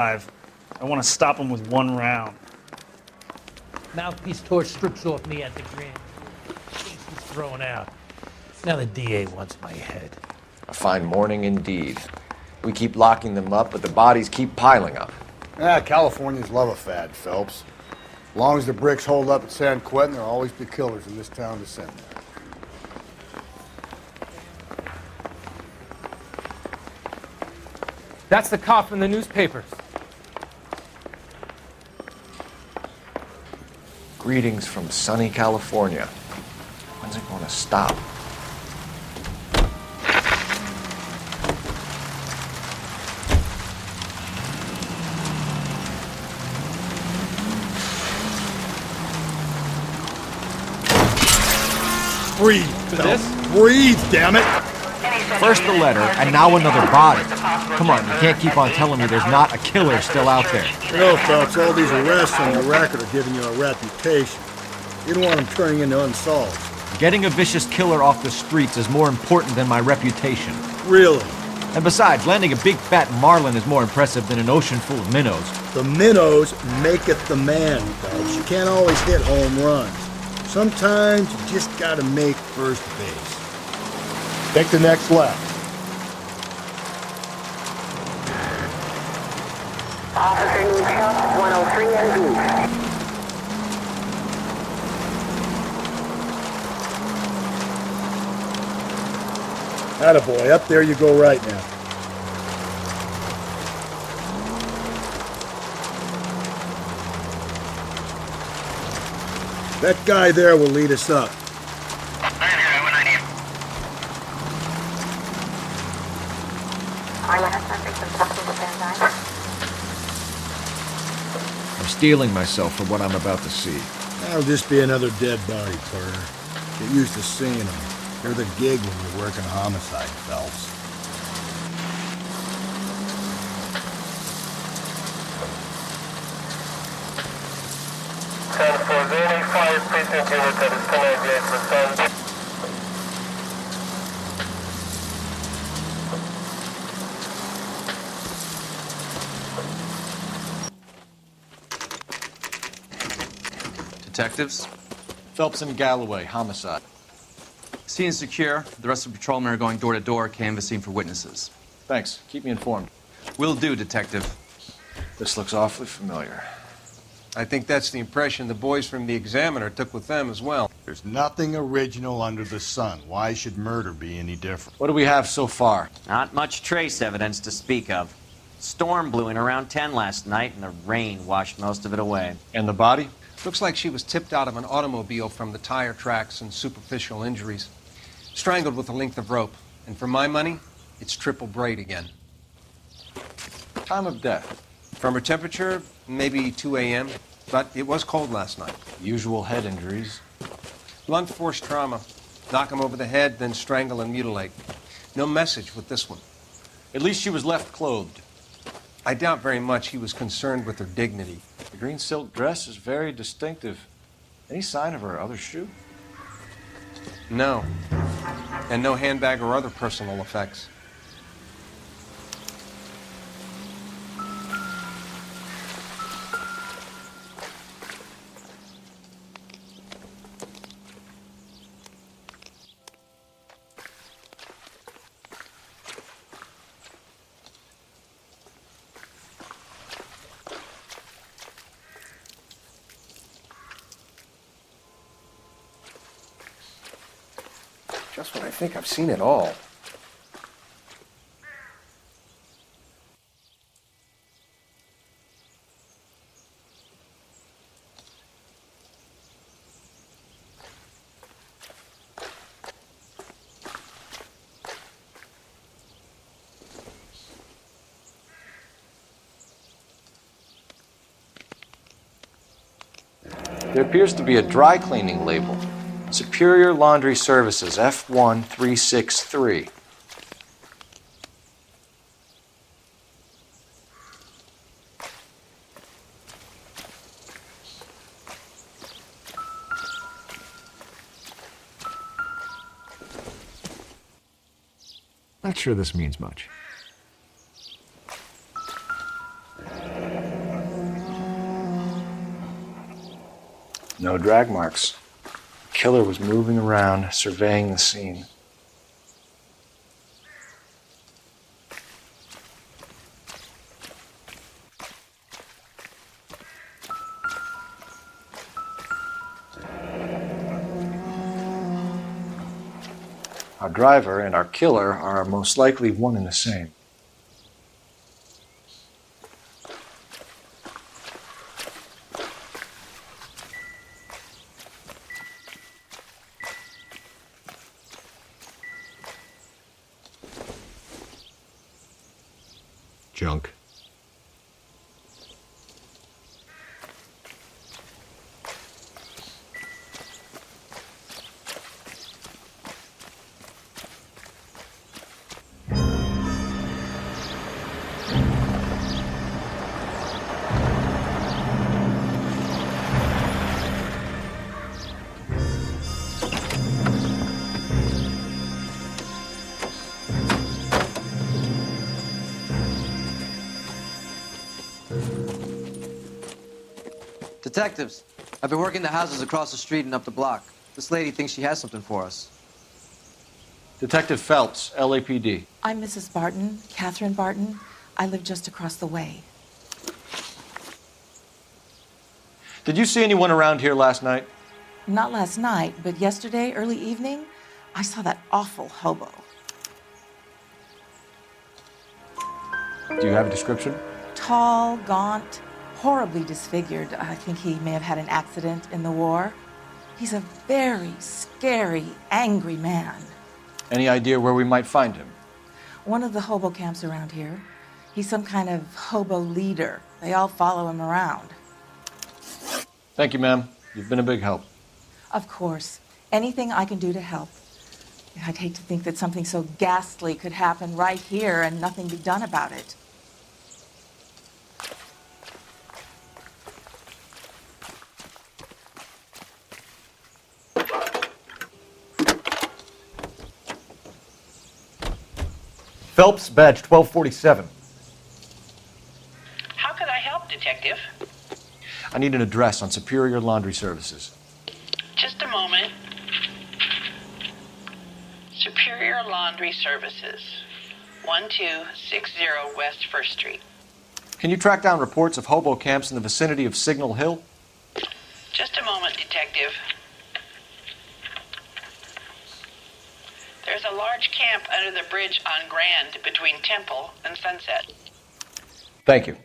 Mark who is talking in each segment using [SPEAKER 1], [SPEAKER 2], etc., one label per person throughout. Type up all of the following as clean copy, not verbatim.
[SPEAKER 1] I want to stop him with one round.
[SPEAKER 2] Mouthpiece torch strips off me at the grand. Case is thrown out. Now the DA wants my head.
[SPEAKER 3] A fine morning indeed. We keep locking them up, but the bodies keep piling up.
[SPEAKER 4] Californians love a fad, Phelps. As long as the bricks hold up at San Quentin, there'll always be killers in this town to send there.
[SPEAKER 5] That's the cop from the newspapers.
[SPEAKER 3] Greetings from sunny California. When's it going to stop?
[SPEAKER 4] Breathe, Phelps. Breathe, damn it!
[SPEAKER 3] First the letter, and now another body. Come on, you can't keep on telling me there's not a killer still out there.
[SPEAKER 4] You know, Phelps, all these arrests on your record are giving you a reputation. You don't want them turning into unsolved.
[SPEAKER 3] Getting a vicious killer off the streets is more important than my reputation.
[SPEAKER 4] Really?
[SPEAKER 3] And besides, landing a big fat marlin is more impressive than an ocean full of minnows.
[SPEAKER 4] The minnows maketh the man, Phelps. You can't always hit home runs. Sometimes you just gotta make first base. Take the next left.
[SPEAKER 6] Officer needs help, 103 and B.
[SPEAKER 4] Attaboy, up there you go right now. That guy there will lead us up.
[SPEAKER 3] I'm steeling myself for what I'm about to see.
[SPEAKER 4] That'll just be another dead body, Carter. Get used to seeing them. They're the gig when you're working homicide, Phelps.
[SPEAKER 7] For any fire precinct unit that is connected for some...
[SPEAKER 8] Detectives?
[SPEAKER 3] Phelps and Galloway, homicide.
[SPEAKER 8] Scene is secure. The rest of the patrolmen are going door to door, canvassing for witnesses.
[SPEAKER 3] Thanks. Keep me informed.
[SPEAKER 8] Will do, Detective.
[SPEAKER 3] This looks awfully familiar.
[SPEAKER 9] I think that's the impression the boys from the Examiner took with them as well.
[SPEAKER 4] There's nothing original under the sun. Why should murder be any different?
[SPEAKER 3] What do we have so far?
[SPEAKER 10] Not much trace evidence to speak of. Storm blew in around 10 last night, and the rain washed most of it away.
[SPEAKER 3] And the body?
[SPEAKER 9] Looks like she was tipped out of an automobile from the tire tracks and superficial injuries. Strangled with a length of rope. And for my money, it's triple braid again.
[SPEAKER 3] Time of death?
[SPEAKER 9] From her temperature, maybe 2 a.m., but it was cold last night.
[SPEAKER 3] Usual head injuries.
[SPEAKER 9] Blunt force trauma. Knock him over the head, then strangle and mutilate. No message with this one.
[SPEAKER 3] At least she was left clothed.
[SPEAKER 9] I doubt very much he was concerned with her dignity.
[SPEAKER 3] The green silk dress is very distinctive. Any sign of her other shoe?
[SPEAKER 9] No. And no handbag or other personal effects. Just when I think I've seen it all.
[SPEAKER 3] There appears to be a dry cleaning label. Superior Laundry Services, F1363. Not sure this means much.
[SPEAKER 5] No drag marks. The killer was moving around, surveying the scene. Our driver and our killer are most likely one and the same.
[SPEAKER 3] Junk.
[SPEAKER 8] Detectives, I've been working the houses across the street and up the block. This lady thinks she has something for us.
[SPEAKER 5] Detective Phelps, LAPD.
[SPEAKER 11] I'm Mrs. Barton, Catherine Barton. I live just across the way.
[SPEAKER 5] Did you see anyone around here last night?
[SPEAKER 11] Not last night, but yesterday, early evening, I saw that awful hobo.
[SPEAKER 5] Do you have a description?
[SPEAKER 11] Tall, gaunt, horribly disfigured. I think he may have had an accident in the war. He's a very scary, angry man.
[SPEAKER 5] Any idea where we might find him?
[SPEAKER 11] One of the hobo camps around here. He's some kind of hobo leader. They all follow him around.
[SPEAKER 5] Thank you, ma'am. You've been a big help.
[SPEAKER 11] Of course. Anything I can do to help. I'd hate to think that something so ghastly could happen right here and nothing be done about it.
[SPEAKER 3] Phelps, badge 1247.
[SPEAKER 12] How could I help, Detective?
[SPEAKER 5] I need an address on Superior Laundry Services.
[SPEAKER 12] Just a moment. Superior Laundry Services, 1260 West 1st Street.
[SPEAKER 5] Can you track down reports of hobo camps in the vicinity of Signal Hill?
[SPEAKER 12] Just a moment, Detective. There's a large camp under the bridge on Grand between Temple and Sunset.
[SPEAKER 5] Thank you.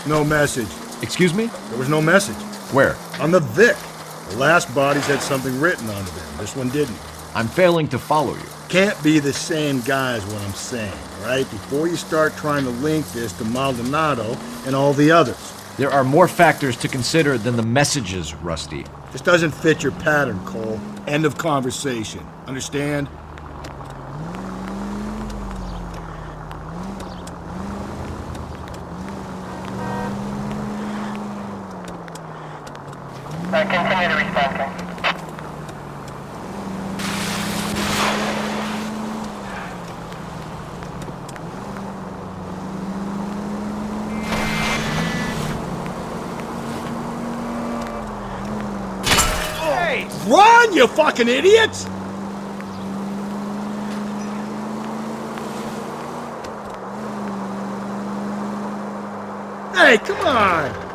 [SPEAKER 4] No message.
[SPEAKER 3] Excuse me?
[SPEAKER 4] There was no message.
[SPEAKER 3] Where?
[SPEAKER 4] On the Vic. The last bodies had something written onto them. This one didn't.
[SPEAKER 3] I'm failing to follow you.
[SPEAKER 4] Can't be the same guy is what I'm saying, right? Before you start trying to link this to Maldonado and all the others.
[SPEAKER 3] There are more factors to consider than the messages, Rusty.
[SPEAKER 4] This doesn't fit your pattern, Cole. End of conversation. Understand?
[SPEAKER 7] Continue to respond.
[SPEAKER 4] Hey! Run, you fucking idiots! Hey, come on!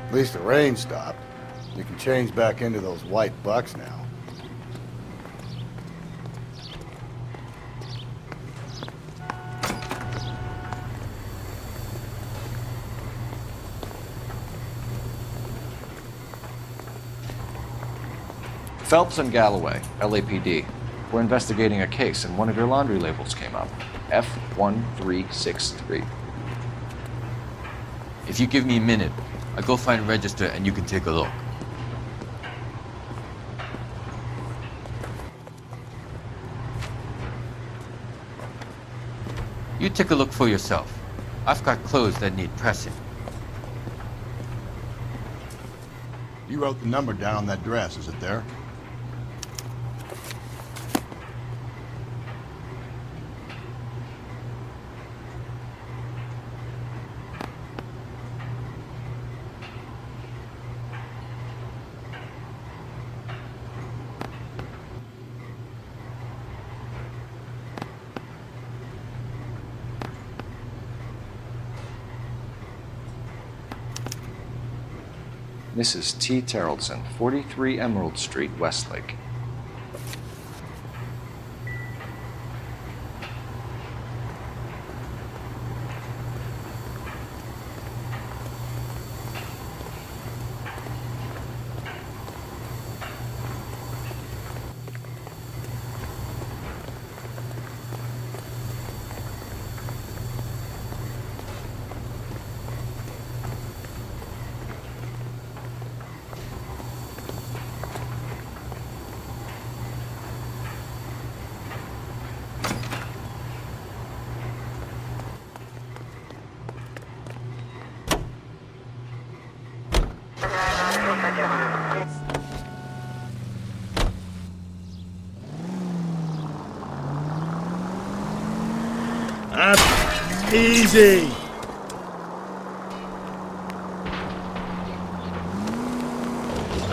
[SPEAKER 4] At least the rain stopped. You can change back into those white bucks now.
[SPEAKER 5] Phelps and Galloway, LAPD. We're investigating a case, and one of your laundry labels came up. F1363.
[SPEAKER 13] If you give me a minute, I'll go find a register and you can take a look. You take a look for yourself. I've got clothes that need pressing.
[SPEAKER 4] You wrote the number down on that dress, is it there?
[SPEAKER 5] Mrs. T. Terrellson, 43 Emerald Street, Westlake.
[SPEAKER 4] Easy!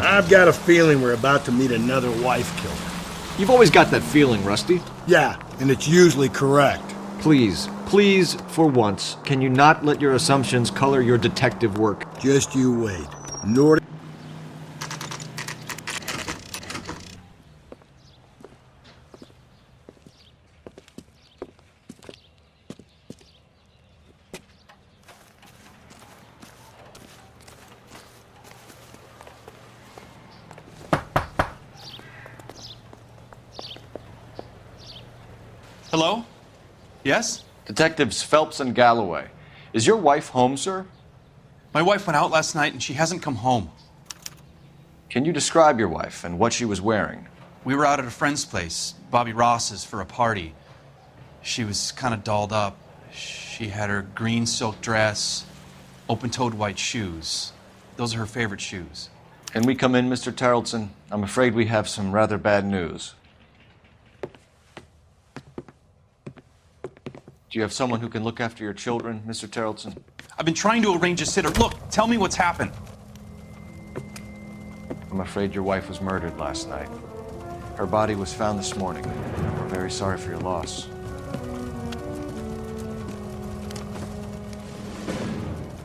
[SPEAKER 4] I've got a feeling we're about to meet another wife killer.
[SPEAKER 3] You've always got that feeling, Rusty.
[SPEAKER 4] Yeah, and it's usually correct.
[SPEAKER 3] Please, please, for once, can you not let your assumptions color your detective work?
[SPEAKER 4] Just you wait. Nor
[SPEAKER 8] Hello? Yes?
[SPEAKER 5] Detectives Phelps and Galloway. Is your wife home, sir?
[SPEAKER 8] My wife went out last night and she hasn't come home.
[SPEAKER 5] Can you describe your wife and what she was wearing?
[SPEAKER 8] We were out at a friend's place, Bobby Ross's, for a party. She was kind of dolled up. She had her green silk dress, open-toed white shoes. Those are her favorite shoes.
[SPEAKER 5] Can we come in, Mr. Terrellson? I'm afraid we have some rather bad news. Do you have someone who can look after your children, Mr. Terrellson?
[SPEAKER 8] I've been trying to arrange a sitter. Look, tell me what's happened.
[SPEAKER 5] I'm afraid your wife was murdered last night. Her body was found this morning. We're very sorry for your loss.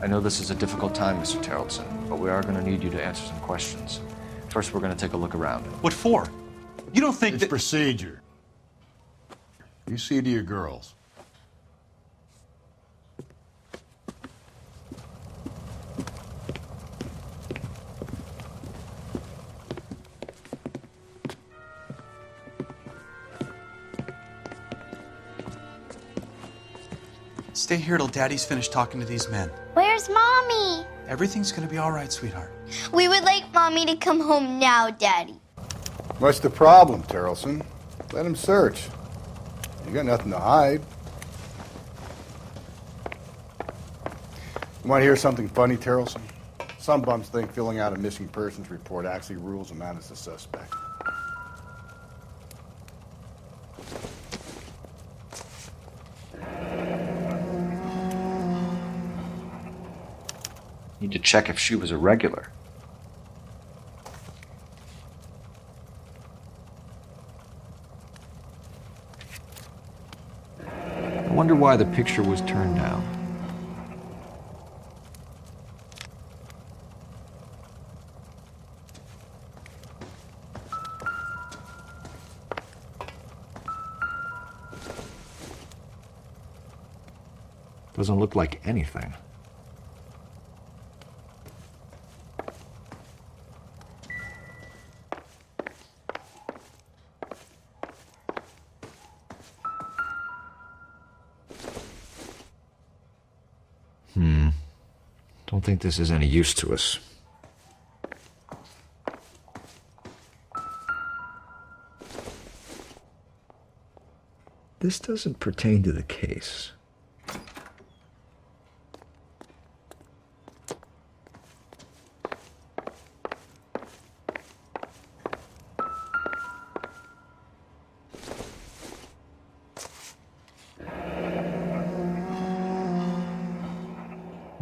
[SPEAKER 5] I know this is a difficult time, Mr. Terrellson, but we are going to need you to answer some questions. First, we're going to take a look around.
[SPEAKER 8] What for? You don't think
[SPEAKER 4] it's procedure. You see to your girls.
[SPEAKER 8] Stay here till Daddy's finished talking to these men.
[SPEAKER 14] Where's Mommy?
[SPEAKER 8] Everything's gonna be all right, sweetheart.
[SPEAKER 14] We would like Mommy to come home now, Daddy.
[SPEAKER 4] What's the problem, Terrellson? Let him search. You got nothing to hide. You want to hear something funny, Terrellson? Some bums think filling out a missing persons report actually rules them out as a suspect.
[SPEAKER 5] Need to check if she was a regular.
[SPEAKER 3] I wonder why the picture was turned down. Doesn't look like anything. don't think this is any use to us. This doesn't pertain to the case.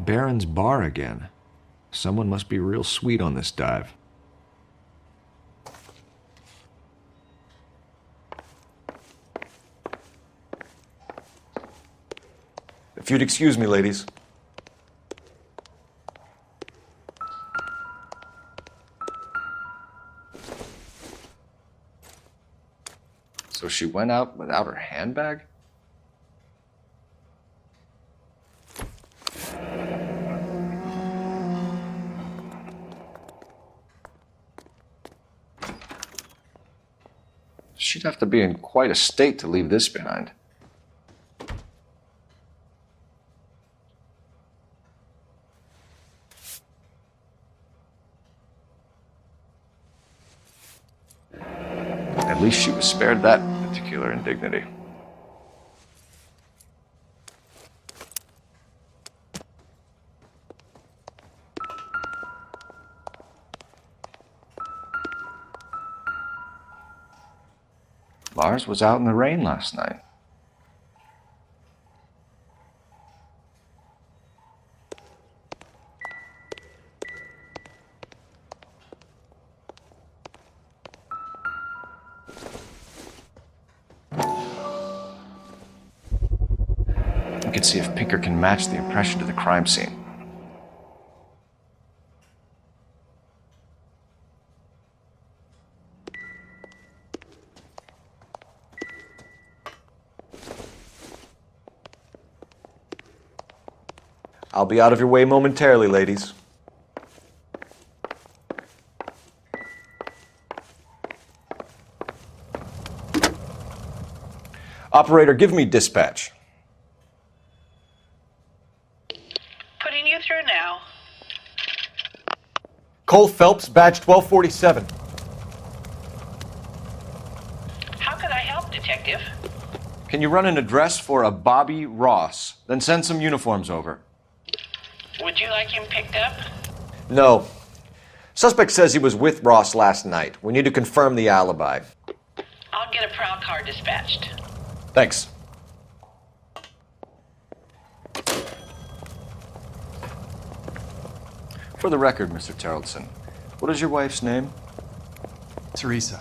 [SPEAKER 3] Barron's Bar again. Someone must be real sweet on this dive. If you'd excuse me, ladies. So she went out without her handbag? She'd have to be in quite a state to leave this behind. At least she was spared that particular indignity. Lars was out in the rain last night. We can see if Pinker can match the impression to the crime scene. I'll be out of your way momentarily, ladies. Operator, give me dispatch.
[SPEAKER 12] Putting you through now.
[SPEAKER 3] Coul Felps, badge 1247.
[SPEAKER 12] How can I help, Detective?
[SPEAKER 3] Can you run an address for a Bobby Ross? Then send some uniforms over.
[SPEAKER 12] Would you like him picked up?
[SPEAKER 3] No. Suspect says he was with Ross last night. We need to confirm the alibi.
[SPEAKER 12] I'll get a prowl car dispatched.
[SPEAKER 3] Thanks. For the record, Mr. Tarleton, what is your wife's name?
[SPEAKER 8] Teresa.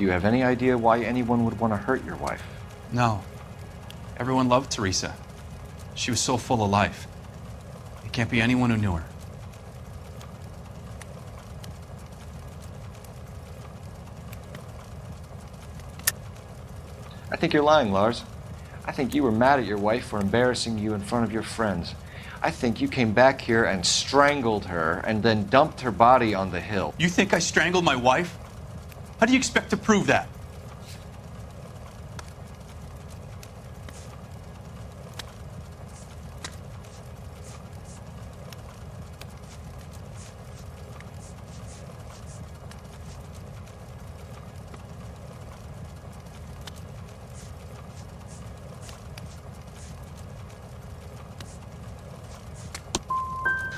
[SPEAKER 3] Do you have any idea why anyone would want to hurt your wife?
[SPEAKER 8] No. Everyone loved Teresa. She was so full of life. It can't be anyone who knew her.
[SPEAKER 3] I think you're lying, Lars. I think you were mad at your wife for embarrassing you in front of your friends. I think you came back here and strangled her and then dumped her body on the hill.
[SPEAKER 8] You think I strangled my wife? How do you expect to prove that?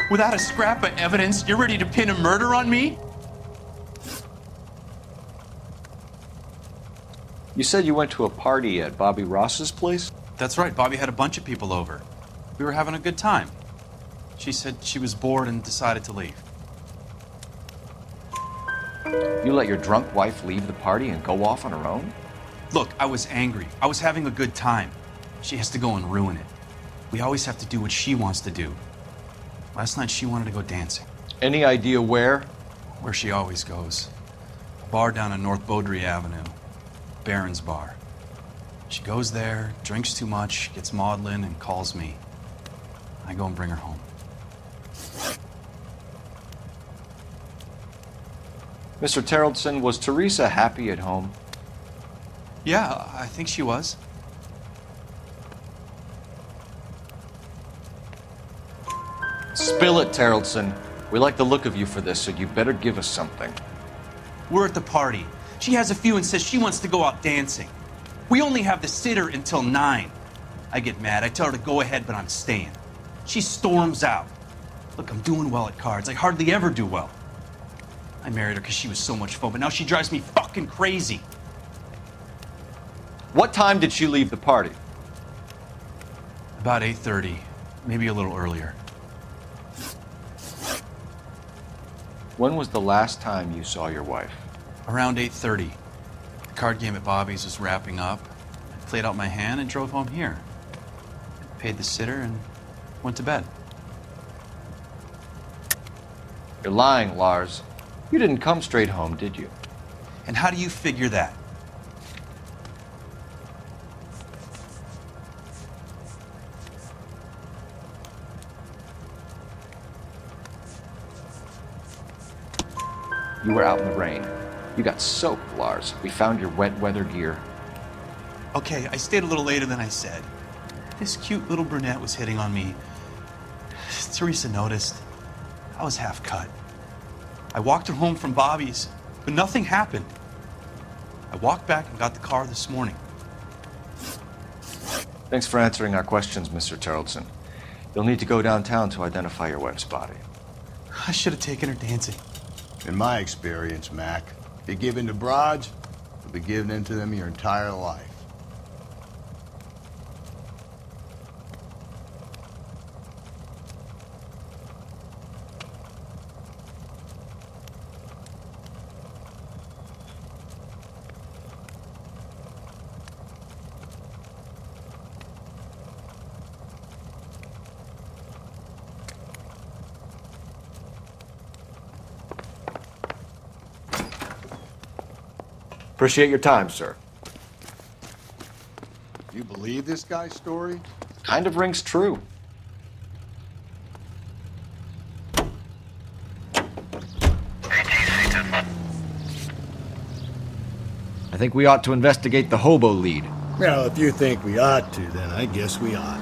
[SPEAKER 8] Without a scrap of evidence, you're ready to pin a murder on me?
[SPEAKER 3] You said you went to a party at Bobby Ross's place?
[SPEAKER 8] That's right. Bobby had a bunch of people over. We were having a good time. She said she was bored and decided to leave.
[SPEAKER 3] You let your drunk wife leave the party and go off on her own?
[SPEAKER 8] Look, I was angry. I was having a good time. She has to go and ruin it. We always have to do what she wants to do. Last night she wanted to go dancing.
[SPEAKER 3] Any idea where?
[SPEAKER 8] Where she always goes. A bar down on North Beaudry Avenue. Barron's Bar. She goes there, drinks too much, gets maudlin, and calls me. I go and bring her home.
[SPEAKER 3] Mr. Tarleton, was Teresa happy at home?
[SPEAKER 8] Yeah, I think she was.
[SPEAKER 3] Spill it, Terrellson. We like the look of you for this, so you better give us something.
[SPEAKER 8] We're at the party. She has a few and says she wants to go out dancing. We only have the sitter until 9. I get mad. I tell her to go ahead, but I'm staying. She storms out. Look, I'm doing well at cards. I hardly ever do well. I married her because she was so much fun, but now she drives me fucking crazy.
[SPEAKER 3] What time did she leave the party?
[SPEAKER 8] About 8:30, maybe a little earlier.
[SPEAKER 3] When was the last time you saw your wife?
[SPEAKER 8] Around 8:30. The card game at Bobby's was wrapping up. I played out my hand and drove home here. Paid the sitter and went to bed.
[SPEAKER 3] You're lying, Lars. You didn't come straight home, did you?
[SPEAKER 8] And how do you figure that?
[SPEAKER 3] You were out in the rain. You got soaked, Lars. We found your wet weather gear.
[SPEAKER 8] Okay, I stayed a little later than I said. This cute little brunette was hitting on me. Teresa noticed. I was half cut. I walked her home from Bobby's, but nothing happened. I walked back and got the car this morning.
[SPEAKER 3] Thanks for answering our questions, Mr. Terrellson. You'll need to go downtown to identify your wife's body.
[SPEAKER 8] I should have taken her dancing.
[SPEAKER 4] In my experience, Mac, if you give in to broads, you'll be giving in to them your entire life.
[SPEAKER 3] Appreciate your time, sir.
[SPEAKER 4] You believe this guy's story?
[SPEAKER 3] Kind of rings true.
[SPEAKER 5] I think we ought to investigate the hobo lead.
[SPEAKER 4] Well, if you think we ought to, then I guess we ought.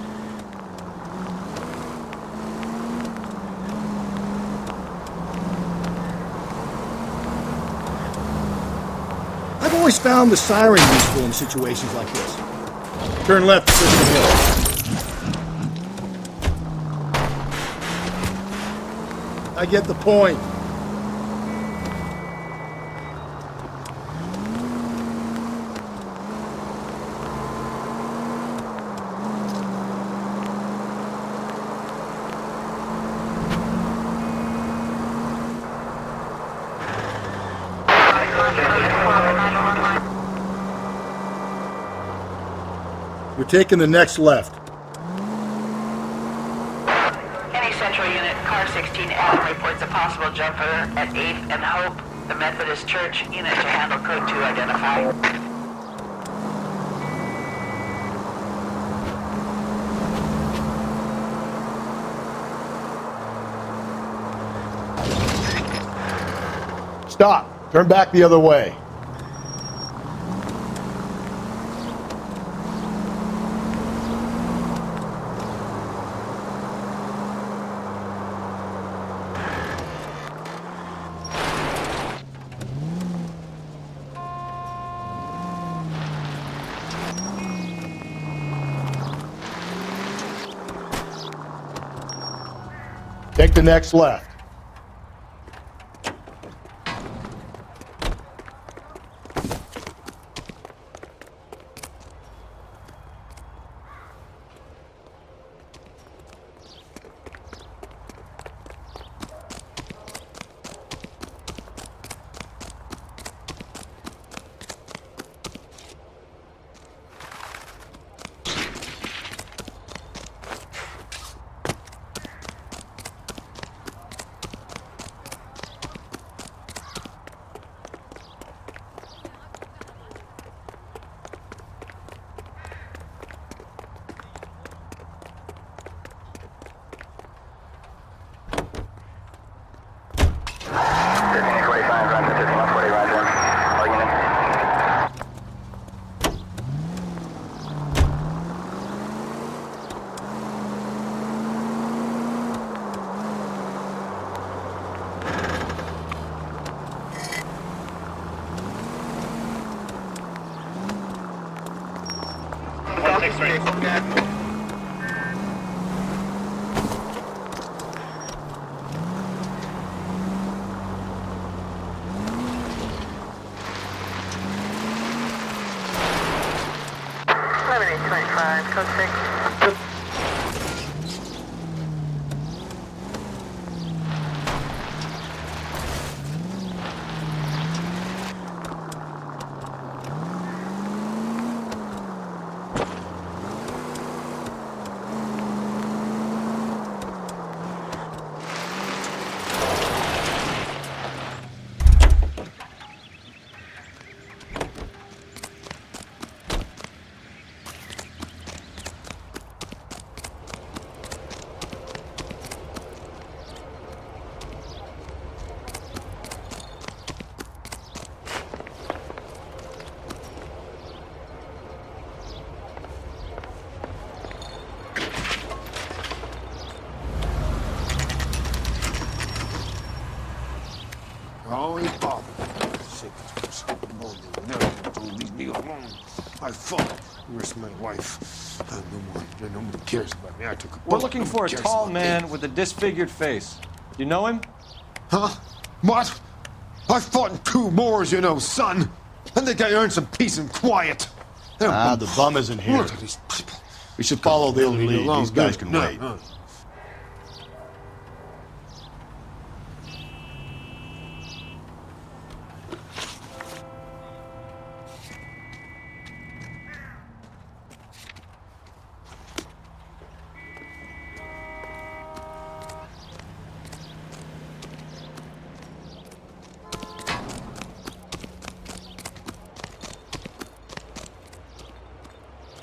[SPEAKER 4] I've always found the siren useful in situations like this. Turn left to Crystal Hill. I get the point. We're taking the next left.
[SPEAKER 12] Any central unit, car 16 Adam reports a possible jumper at 8th and Hope. The Methodist Church unit to handle code 2 identify.
[SPEAKER 4] Stop. Turn back the other way. Take the next left.
[SPEAKER 6] Code 6.
[SPEAKER 15] Oh, you bother. Leave me alone. I fought. Where's my wife? Nobody cares about me. I took a
[SPEAKER 3] We're looking for a tall man with a disfigured face. You know him?
[SPEAKER 15] Huh? What? I fought in 2 wars, you know, son. I think I earned some peace and quiet.
[SPEAKER 4] The bum isn't here.
[SPEAKER 15] What are these people?
[SPEAKER 4] We should follow the lead. These guys can wait.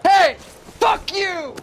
[SPEAKER 3] Hey! Fuck you!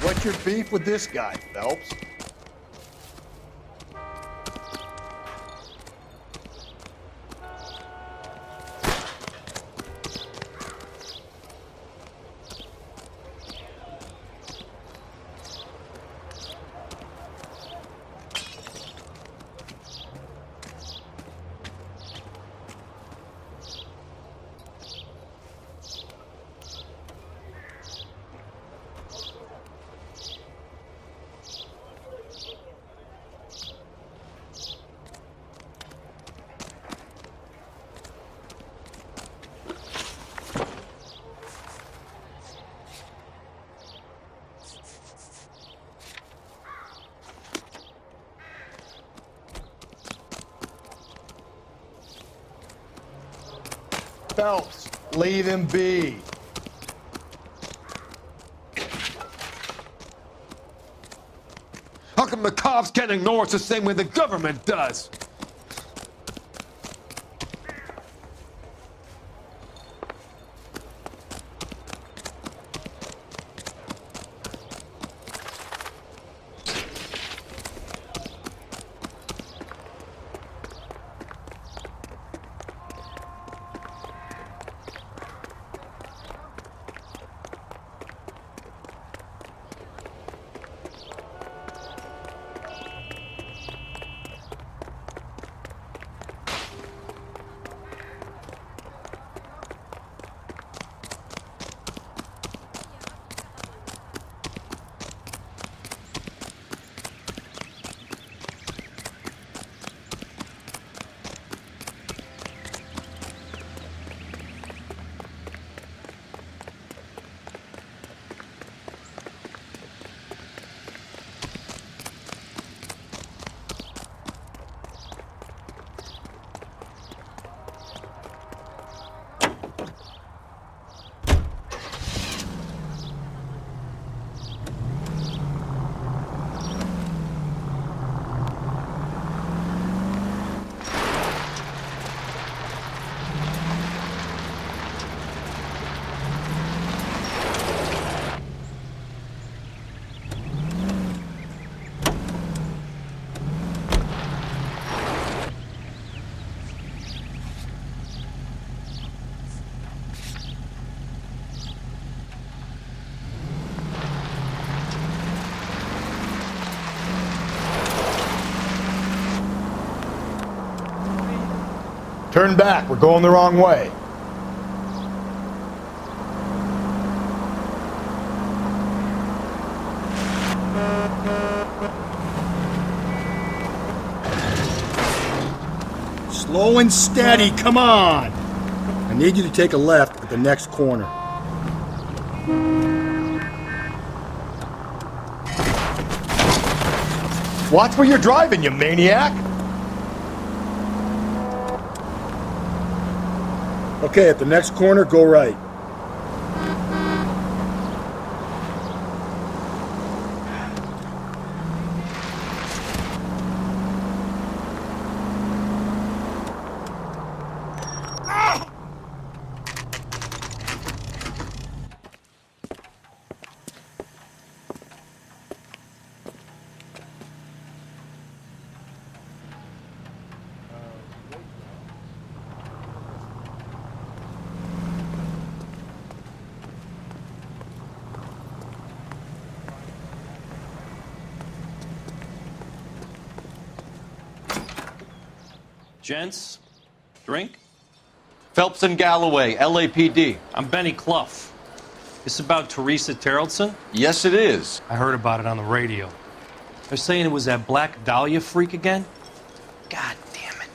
[SPEAKER 4] What's your beef with this guy, Phelps? Phelps, leave him be.
[SPEAKER 15] How come the cops can't ignore us the same way the government does?
[SPEAKER 4] Turn back. We're going the wrong way. Slow and steady, come on! I need you to take a left at the next corner. Watch where you're driving, you maniac! Okay, at the next corner, go right.
[SPEAKER 16] Gents, drink?
[SPEAKER 3] Phelps and Galloway, LAPD.
[SPEAKER 16] I'm Benny Clough. This about Teresa Terrellson?
[SPEAKER 3] Yes, it is.
[SPEAKER 16] I heard about it on the radio. They're saying it was that Black Dahlia freak again? God damn it.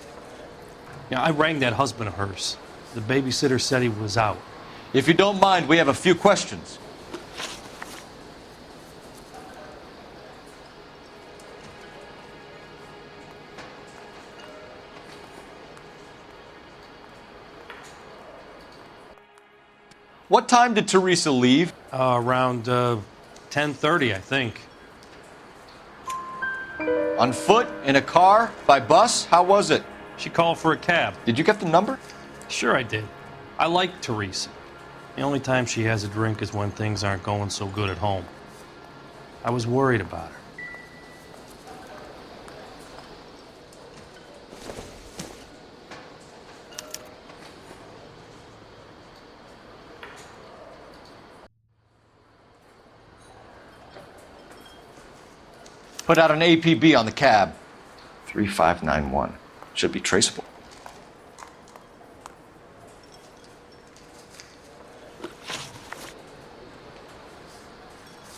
[SPEAKER 16] Yeah, I rang that husband of hers. The babysitter said he was out.
[SPEAKER 3] If you don't mind, we have a few questions. What time did Teresa leave?
[SPEAKER 16] Around 10:30, I think.
[SPEAKER 3] On foot? In a car? By bus? How was it?
[SPEAKER 16] She called for a cab.
[SPEAKER 3] Did you get the number?
[SPEAKER 16] Sure I did. I like Teresa. The only time she has a drink is when things aren't going so good at home. I was worried about her.
[SPEAKER 3] Put out an APB on the cab. 3591. Should be traceable.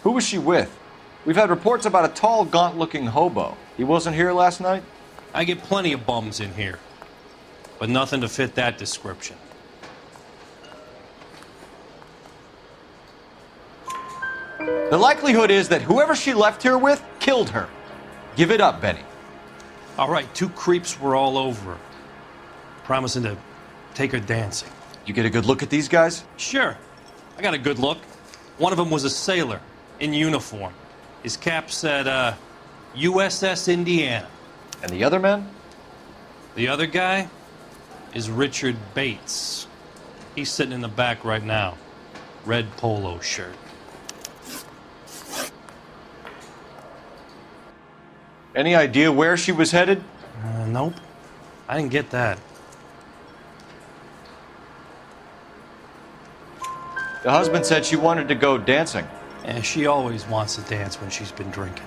[SPEAKER 3] Who was she with? We've had reports about a tall, gaunt-looking hobo. He wasn't here last night?
[SPEAKER 16] I get plenty of bums in here, but nothing to fit that description.
[SPEAKER 3] The likelihood is that whoever she left here with killed her. Give it up, Benny.
[SPEAKER 16] All right, two creeps were all over her, promising to take her dancing.
[SPEAKER 3] You get a good look at these guys?
[SPEAKER 16] Sure. I got a good look. One of them was a sailor in uniform. His cap said, USS Indiana.
[SPEAKER 3] And the other man?
[SPEAKER 16] The other guy is Richard Bates. He's sitting in the back right now. Red polo shirt.
[SPEAKER 3] Any idea where she was headed?
[SPEAKER 16] Nope. I didn't get that.
[SPEAKER 3] The husband said she wanted to go dancing.
[SPEAKER 16] Yeah, she always wants to dance when she's been drinking.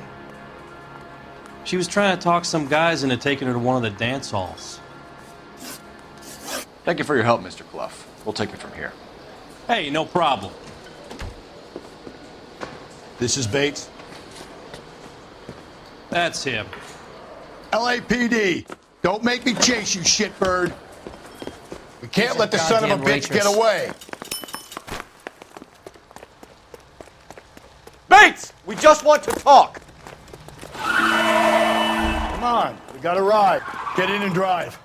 [SPEAKER 16] She was trying to talk some guys into taking her to one of the dance halls.
[SPEAKER 3] Thank you for your help, Mr. Clough. We'll take it from here.
[SPEAKER 16] Hey, no problem.
[SPEAKER 4] This is Bates.
[SPEAKER 16] That's him.
[SPEAKER 4] LAPD, don't make me chase you, shitbird. We can't let the son of a bitch get away.
[SPEAKER 3] Bates! We just want to talk!
[SPEAKER 4] Come on, we got a ride. Get in and drive.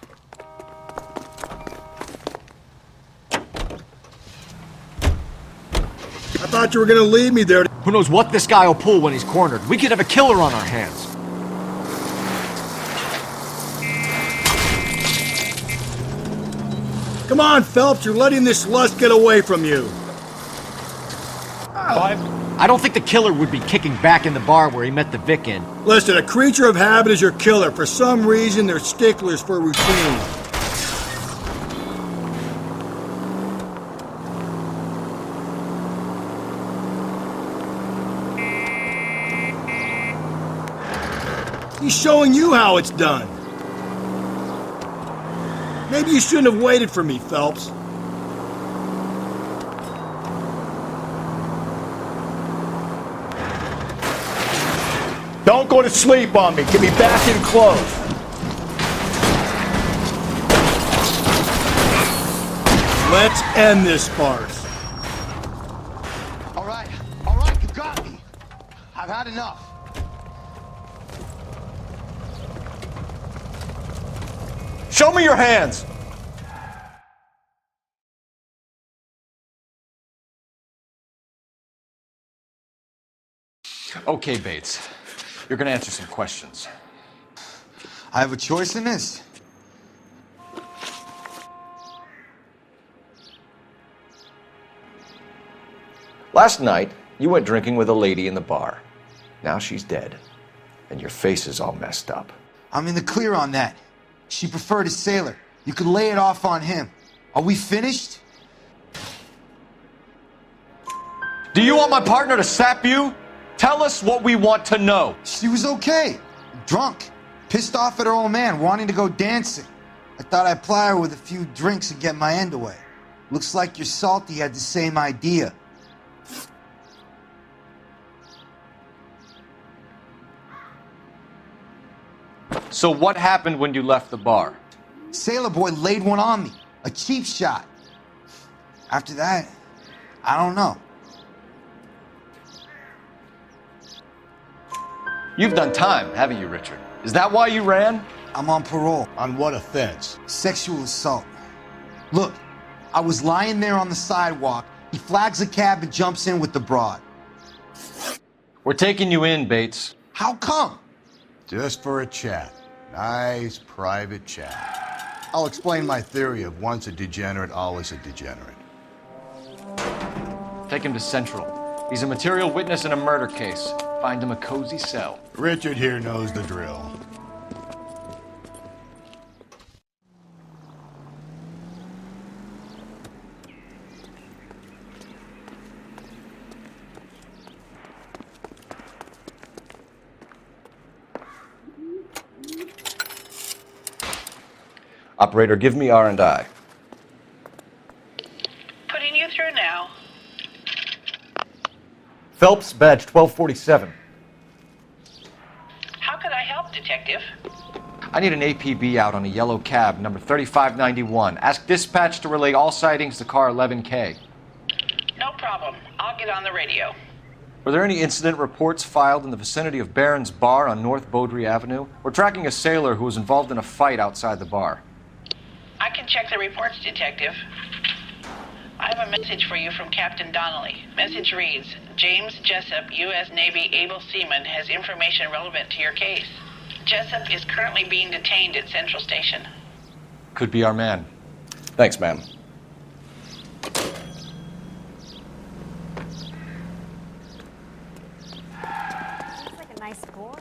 [SPEAKER 4] I thought you were gonna leave me there.
[SPEAKER 3] Who knows what this guy will pull when he's cornered? We could have a killer on our hands.
[SPEAKER 4] Come on, Phelps, you're letting this lust get away from you.
[SPEAKER 3] I don't think the killer would be kicking back in the bar where he met the Vic in.
[SPEAKER 4] Listen, a creature of habit is your killer. For some reason, they're sticklers for routine. He's showing you how it's done. Maybe you shouldn't have waited for me, Phelps. Don't go to sleep on me. Get me back in close. Let's end this farce.
[SPEAKER 15] All right, you got me. I've had enough.
[SPEAKER 4] Show me your hands.
[SPEAKER 3] Okay, Bates. You're gonna answer some questions.
[SPEAKER 15] I have a choice in this.
[SPEAKER 3] Last night, you went drinking with a lady in the bar. Now she's dead, and your face is all messed up.
[SPEAKER 15] I'm in the clear on that. She preferred a sailor. You could lay it off on him. Are we finished?
[SPEAKER 3] Do you want my partner to sap you? Tell us what we want to know.
[SPEAKER 15] She was okay. Drunk. Pissed off at her old man, wanting to go dancing. I thought I'd ply her with a few drinks and get my end away. Looks like your salty had the same idea.
[SPEAKER 3] So what happened when you left the bar?
[SPEAKER 15] Sailor boy laid one on me. A cheap shot. After that, I don't know.
[SPEAKER 3] You've done time, haven't you, Richard? Is that why you ran?
[SPEAKER 15] I'm on parole.
[SPEAKER 4] On what offense?
[SPEAKER 15] Sexual assault. Look, I was lying there on the sidewalk. He flags a cab and jumps in with the broad.
[SPEAKER 3] We're taking you in, Bates.
[SPEAKER 15] How come?
[SPEAKER 4] Just for a chat. Nice private chat. I'll explain my theory of once a degenerate, always a degenerate.
[SPEAKER 3] Take him to Central. He's a material witness in a murder case. Find him a cozy cell.
[SPEAKER 4] Richard here knows the drill.
[SPEAKER 3] Operator, give me R&I.
[SPEAKER 12] Putting you through now.
[SPEAKER 3] Phelps, badge 1247.
[SPEAKER 12] How could I help, Detective?
[SPEAKER 3] I need an APB out on a yellow cab, number 3591. Ask dispatch to relay all sightings to car 11K.
[SPEAKER 12] No problem. I'll get on the radio.
[SPEAKER 3] Were there any incident reports filed in the vicinity of Barron's Bar on North Beaudry Avenue? We're tracking a sailor who was involved in a fight outside the bar.
[SPEAKER 12] I can check the reports, Detective. I have a message for you from Captain Donnelly. Message reads, James Jessup, U.S. Navy able seaman, has information relevant to your case. Jessup is currently being detained at Central Station.
[SPEAKER 3] Could be our man. Thanks, ma'am.
[SPEAKER 17] Looks like a nice boy.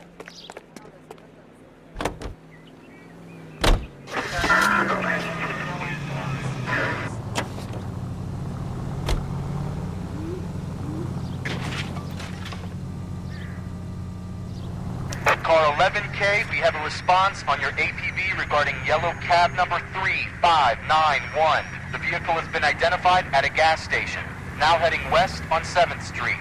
[SPEAKER 18] Car 11K, we have a response on your APB regarding yellow cab number 3591. The vehicle has been identified at a gas station. Now heading west on 7th Street.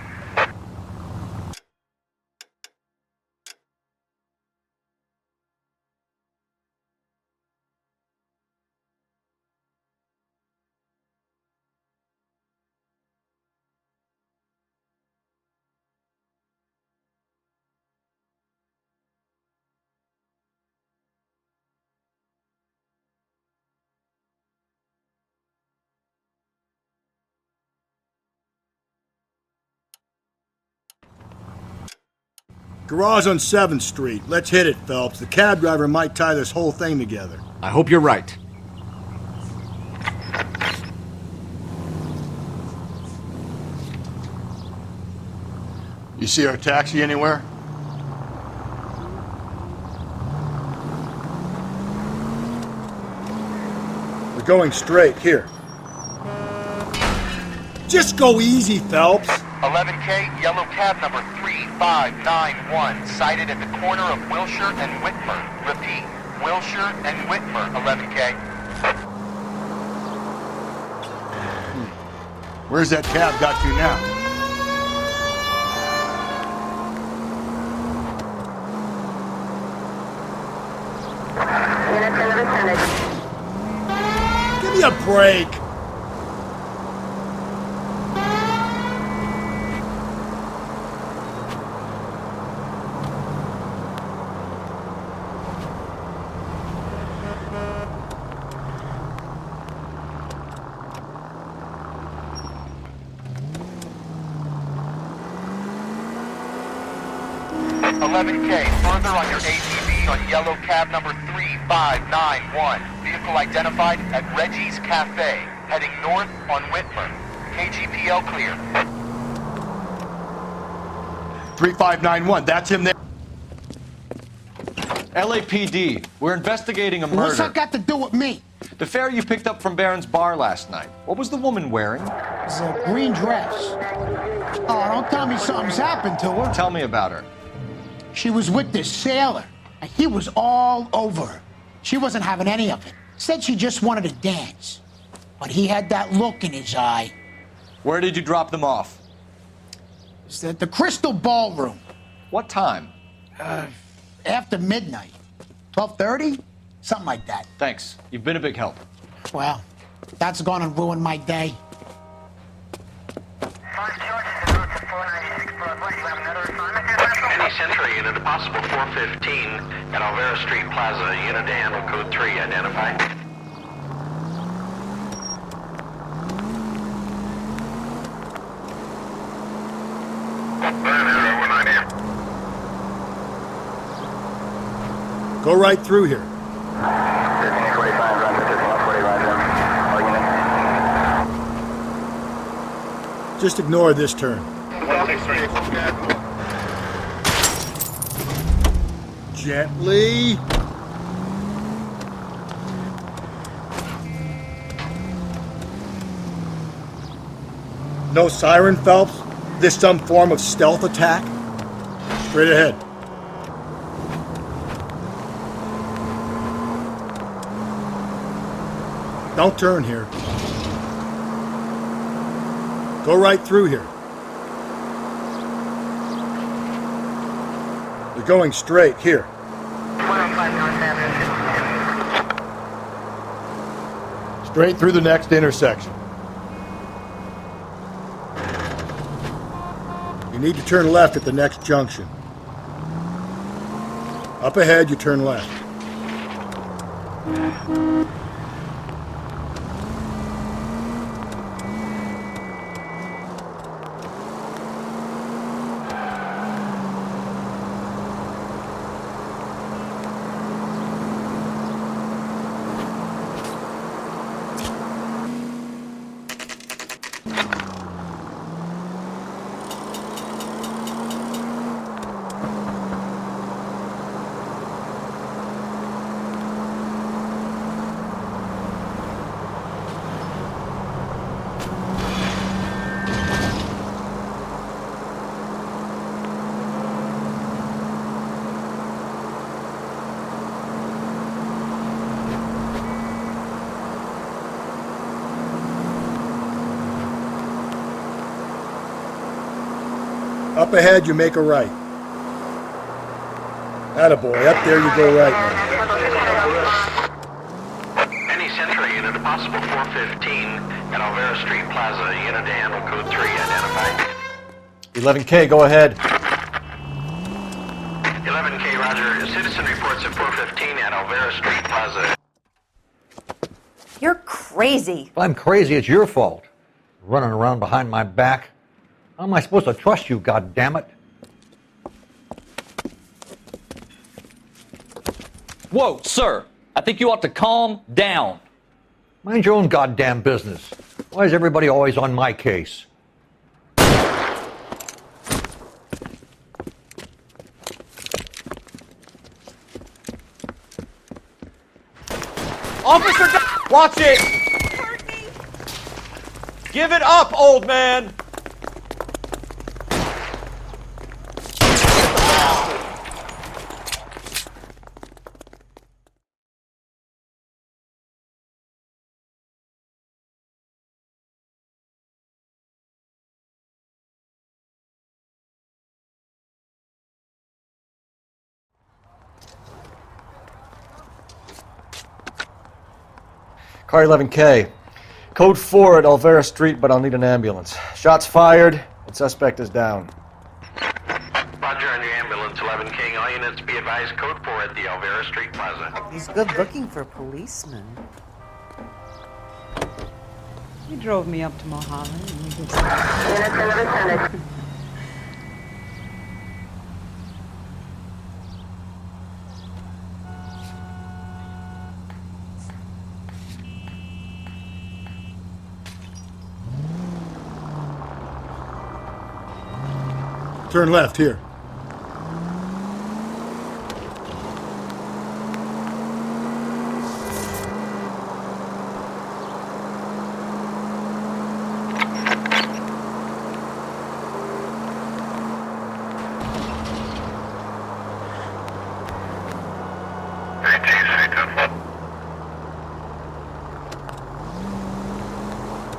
[SPEAKER 4] Garage on 7th Street. Let's hit it, Phelps. The cab driver might tie this whole thing together.
[SPEAKER 3] I hope you're right.
[SPEAKER 4] You see our taxi anywhere? We're going straight. Here. Just go easy, Phelps.
[SPEAKER 18] 11K, yellow cab number 3591, sighted at the corner of Wilshire and Whitmer. Repeat, Wilshire and Whitmer, 11K.
[SPEAKER 4] Where's that cab got to now?
[SPEAKER 6] Units in the vicinity.
[SPEAKER 4] Give me a break.
[SPEAKER 18] $11K, further on your ATV on yellow cab number 3591. Vehicle identified at Reggie's Cafe, heading north on Whitmer. KGPL clear.
[SPEAKER 4] 3591, that's him there.
[SPEAKER 3] LAPD, we're investigating a murder.
[SPEAKER 15] What's that got to do with me?
[SPEAKER 3] The fare you picked up from Barron's bar last night. What was the woman wearing?
[SPEAKER 15] It's a green dress. Oh, don't tell me something's happened to her.
[SPEAKER 3] Tell me about her.
[SPEAKER 15] She was with this sailor, and he was all over her. She wasn't having any of it. Said she just wanted to dance. But he had that look in his eye.
[SPEAKER 3] Where did you drop them off?
[SPEAKER 15] It's at the Crystal Ballroom.
[SPEAKER 3] What time?
[SPEAKER 15] After midnight. 12:30? Something like that.
[SPEAKER 3] Thanks. You've been a big help.
[SPEAKER 15] Well, that's gonna ruin my day.
[SPEAKER 7] Any Century unit, a possible 415 at Alvera Street Plaza, unit to handle code 3, identify.
[SPEAKER 4] Go right through here. Just ignore this turn. Gently. No siren, Phelps? This some form of stealth attack? Straight ahead. Don't turn here. Go right through here. You're going straight here. Straight through the next intersection. You need to turn left at the next junction. Up ahead, you turn left. Up ahead, you make a right. Attaboy, up there you go right now.
[SPEAKER 7] Any Century unit, a possible 415 at Alvera Street Plaza, unit to handle code 3, identify.
[SPEAKER 3] 11K, go ahead.
[SPEAKER 7] 11K, roger. Citizen reports at 415 at Alvera Street Plaza.
[SPEAKER 17] You're crazy.
[SPEAKER 19] If I'm crazy, it's your fault. Running around behind my back. How am I supposed to trust you, goddammit?
[SPEAKER 20] Whoa, sir. I think you ought to calm down.
[SPEAKER 19] Mind your own goddamn business. Why is everybody always on my case?
[SPEAKER 3] Officer, watch it! Give it up, old man! Car 11K. Code 4 at Alvera Street, but I'll need an ambulance. Shots fired, and suspect is down.
[SPEAKER 7] Roger on your ambulance, 11 King. All units be advised, code 4 at the Alvera Street Plaza.
[SPEAKER 21] He's good looking for a policeman.
[SPEAKER 22] He drove me up to Mojave and we did
[SPEAKER 6] Units in the vicinity.
[SPEAKER 4] Turn left here.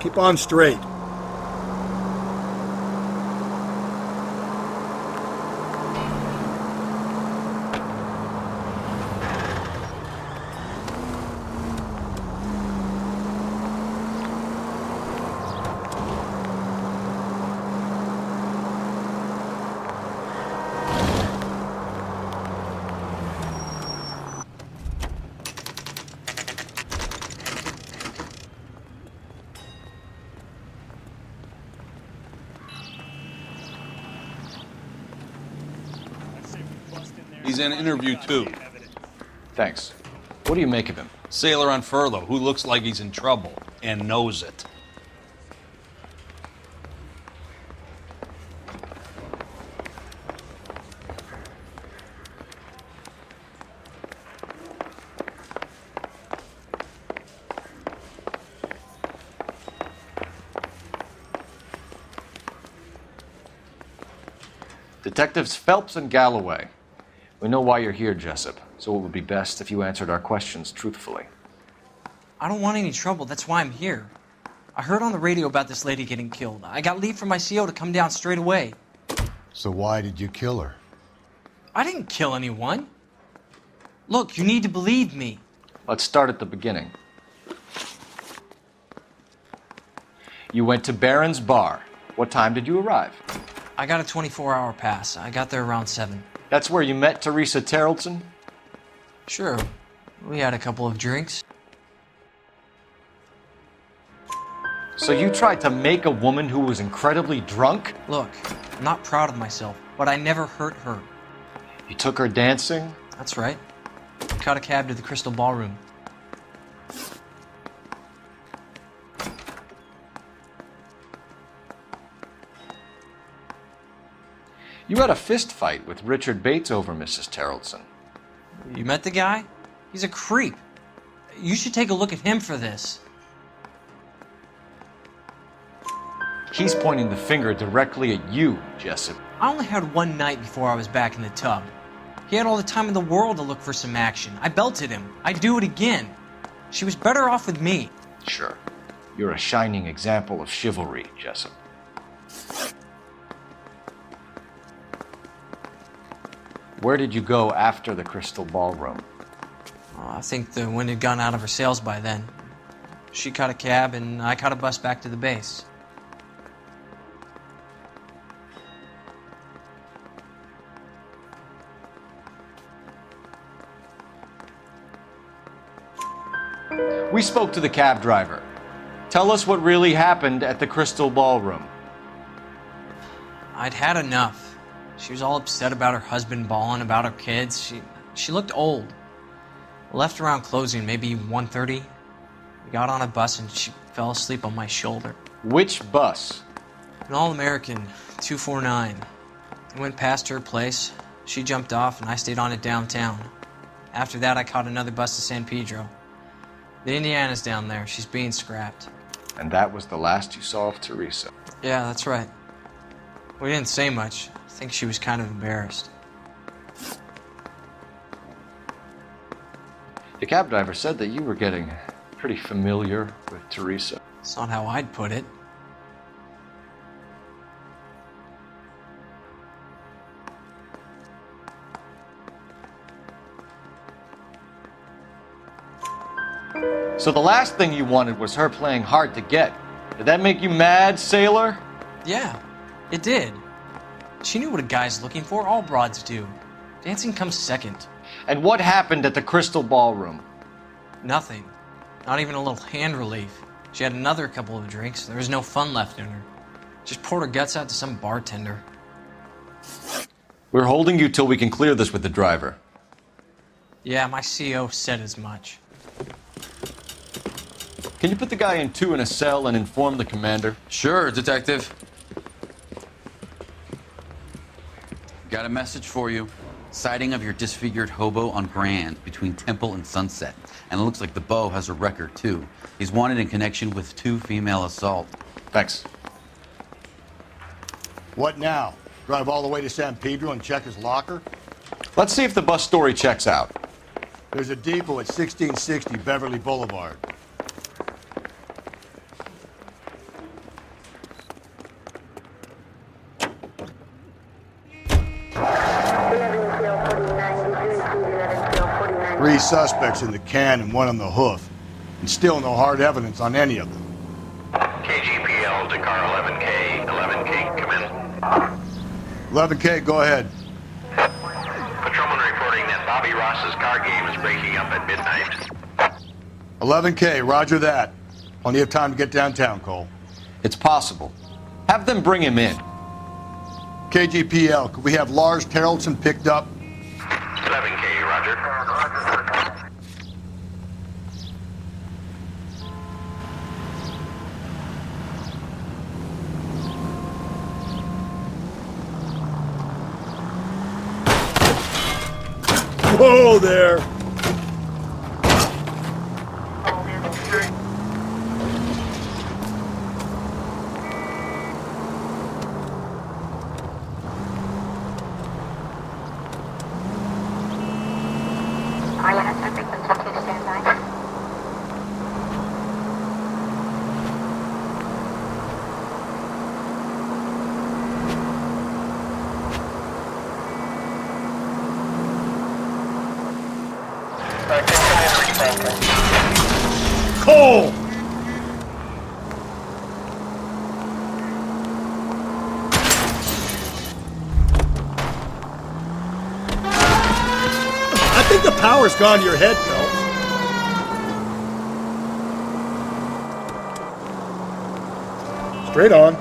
[SPEAKER 4] Keep on straight.
[SPEAKER 23] He's in interview 2.
[SPEAKER 3] Thanks. What do you make of him?
[SPEAKER 23] Sailor on furlough who looks like he's in trouble and knows it.
[SPEAKER 3] Detectives Phelps and Galloway. We know why you're here, Jessup, so it would be best if you answered our questions truthfully.
[SPEAKER 24] I don't want any trouble. That's why I'm here. I heard on the radio about this lady getting killed. I got leave from my CO to come down straight away.
[SPEAKER 4] So why did you kill her?
[SPEAKER 24] I didn't kill anyone. Look, you need to believe me.
[SPEAKER 3] Let's start at the beginning. You went to Barron's Bar. What time did you arrive?
[SPEAKER 24] I got a 24-hour pass. I got there around 7.
[SPEAKER 3] That's where you met Teresa Terrellson?
[SPEAKER 24] Sure. We had a couple of drinks.
[SPEAKER 3] So you tried to make a woman who was incredibly drunk?
[SPEAKER 24] Look, I'm not proud of myself, but I never hurt her.
[SPEAKER 3] You took her dancing?
[SPEAKER 24] That's right. Caught a cab to the Crystal Ballroom.
[SPEAKER 3] You had a fist fight with Richard Bates over Mrs. Terrellson.
[SPEAKER 24] You met the guy? He's a creep. You should take a look at him for this.
[SPEAKER 3] He's pointing the finger directly at you, Jessup.
[SPEAKER 24] I only had one night before I was back in the tub. He had all the time in the world to look for some action. I belted him. I'd do it again. She was better off with me.
[SPEAKER 3] Sure. You're a shining example of chivalry, Jessup. Where did you go after the Crystal Ballroom?
[SPEAKER 24] I think the wind had gone out of her sails by then. She caught a cab and I caught a bus back to the base.
[SPEAKER 3] We spoke to the cab driver. Tell us what really happened at the Crystal Ballroom.
[SPEAKER 24] I'd had enough. She was all upset about her husband bawling about her kids. She looked old. Left around closing, maybe 1:30. We got on a bus and she fell asleep on my shoulder.
[SPEAKER 3] Which bus?
[SPEAKER 24] An All-American, 249. I went past her place. She jumped off and I stayed on it downtown. After that, I caught another bus to San Pedro. The Indiana's down there. She's being scrapped.
[SPEAKER 3] And that was the last you saw of Teresa?
[SPEAKER 24] Yeah, that's right. We didn't say much. I think she was kind of embarrassed.
[SPEAKER 3] The cab driver said that you were getting pretty familiar with Teresa.
[SPEAKER 24] It's not how I'd put it.
[SPEAKER 3] So the last thing you wanted was her playing hard to get. Did that make you mad, sailor?
[SPEAKER 24] Yeah, it did. She knew what a guy's looking for. All broads do. Dancing comes second.
[SPEAKER 3] And what happened at the Crystal Ballroom?
[SPEAKER 24] Nothing. Not even a little hand relief. She had another couple of drinks. There was no fun left in her. Just poured her guts out to some bartender.
[SPEAKER 3] We're holding you till we can clear this with the driver.
[SPEAKER 24] Yeah, my CO said as much.
[SPEAKER 3] Can you put the guy in 2 in a cell and inform the commander?
[SPEAKER 13] Sure, detective. Got a message for you. Sighting of your disfigured hobo on Grand between Temple and Sunset. And it looks like the beau has a record, too. He's wanted in connection with 2 female assault.
[SPEAKER 3] Thanks.
[SPEAKER 4] What now? Drive all the way to San Pedro and check his locker?
[SPEAKER 3] Let's see if the bus story checks out.
[SPEAKER 4] There's a depot at 1660 Beverly Boulevard. Three suspects in the can and 1 on the hoof. And still no hard evidence on any of them.
[SPEAKER 7] KGPL to car 11K. 11K, come in.
[SPEAKER 4] 11K, go ahead.
[SPEAKER 7] Patrolman reporting that Bobby Ross's car game is breaking up at midnight.
[SPEAKER 4] 11K, roger that. Plenty of time to get downtown, Cole.
[SPEAKER 3] It's possible. Have them bring him in.
[SPEAKER 4] KGPL, could we have Lars Terrelson picked up?
[SPEAKER 7] 11K, roger.
[SPEAKER 4] Whoa there! Cole! I think the power's gone to your head, Phelps. Straight on.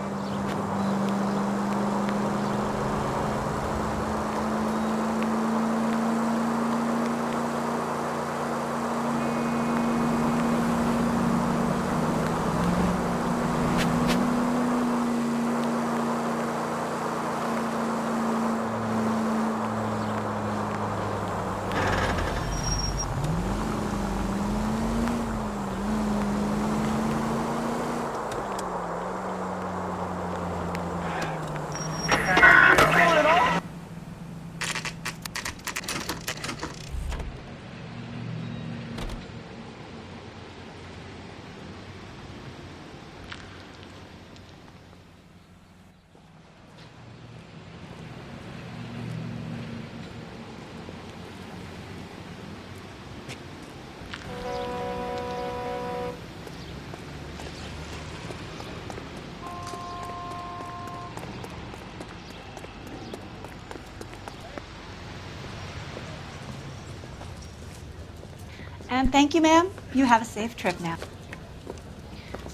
[SPEAKER 17] And thank you, ma'am. You have a safe trip now.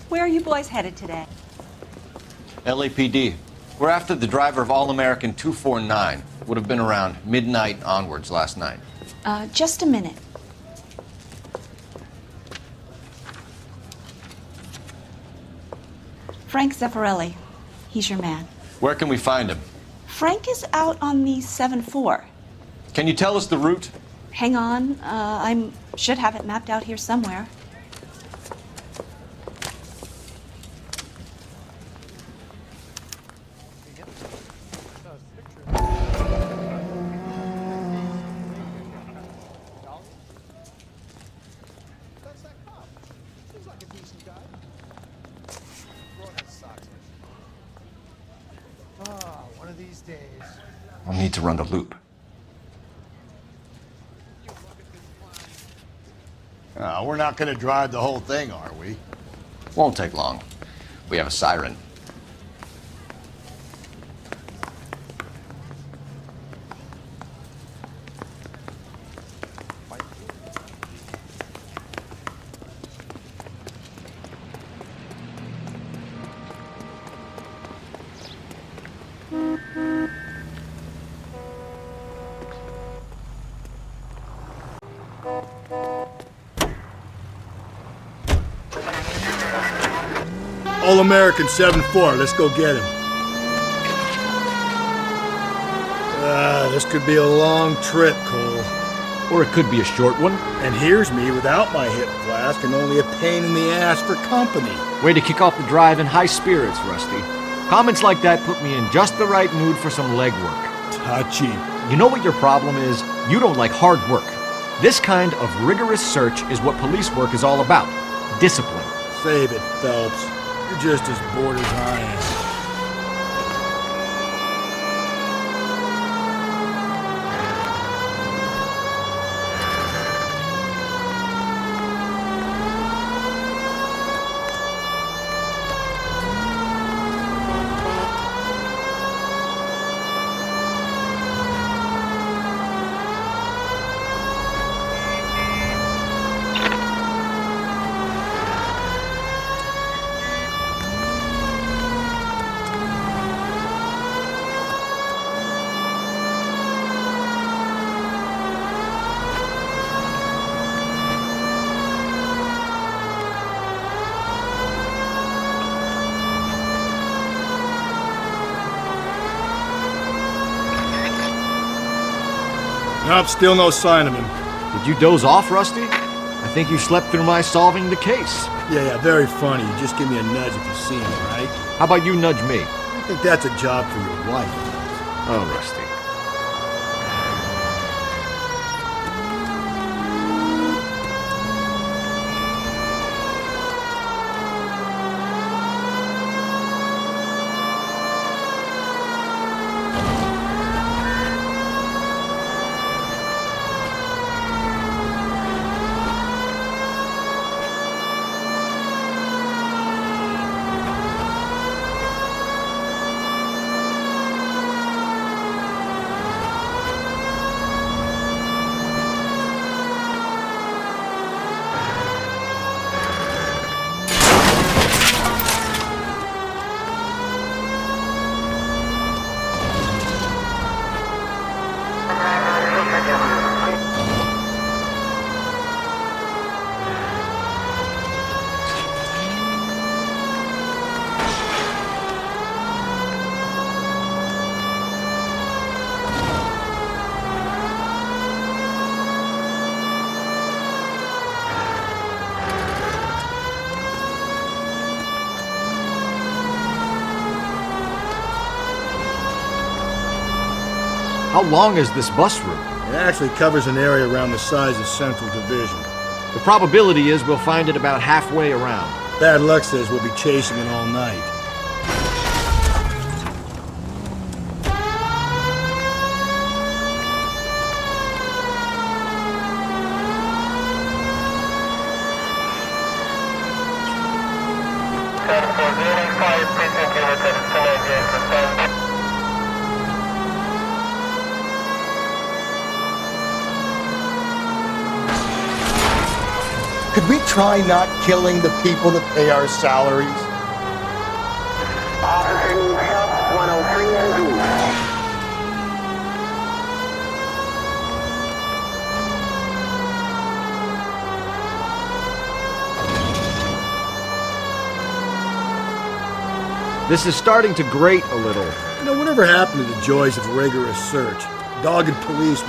[SPEAKER 17] Where are you boys headed today?
[SPEAKER 3] LAPD. We're after the driver of All-American 249. Would have been around midnight onwards last night.
[SPEAKER 17] Just a minute. Frank Zeffirelli. He's your man.
[SPEAKER 3] Where can we find him?
[SPEAKER 17] Frank is out on the 7-4.
[SPEAKER 3] Can you tell us the route?
[SPEAKER 17] Hang on. I should have it mapped out here somewhere.
[SPEAKER 3] I'll need to run the loop.
[SPEAKER 4] We're not going to drive the whole thing, are we?
[SPEAKER 3] Won't take long. We have a siren.
[SPEAKER 4] All-American 7-4, let's go get him. This could be a long trip, Cole.
[SPEAKER 5] Or it could be a short one.
[SPEAKER 4] And here's me without my hip flask and only a pain in the ass for company.
[SPEAKER 5] Way to kick off the drive in high spirits, Rusty. Comments like that put me in just the right mood for some legwork.
[SPEAKER 4] Touchy.
[SPEAKER 5] You know what your problem is? You don't like hard work. This kind of rigorous search is what police work is all about. Discipline.
[SPEAKER 4] Save it, Phelps. You're just as bored as I am. Nope, still no sign of him.
[SPEAKER 5] Did you doze off, Rusty? I think you slept through my solving the case.
[SPEAKER 4] Yeah, very funny. You just give me a nudge if you see him, right?
[SPEAKER 5] How about you nudge me?
[SPEAKER 4] I think that's a job for your wife.
[SPEAKER 5] Oh, Rusty. How long is this bus route?
[SPEAKER 4] It actually covers an area around the size of Central Division.
[SPEAKER 5] The probability is we'll find it about halfway around.
[SPEAKER 4] Bad luck says we'll be chasing it all night. Could we try not killing the people that pay our salaries?
[SPEAKER 6] Officer needs help, 103 and B.
[SPEAKER 5] This is starting to grate a little.
[SPEAKER 4] You know, whatever happened to the joys of rigorous search? Dogged police.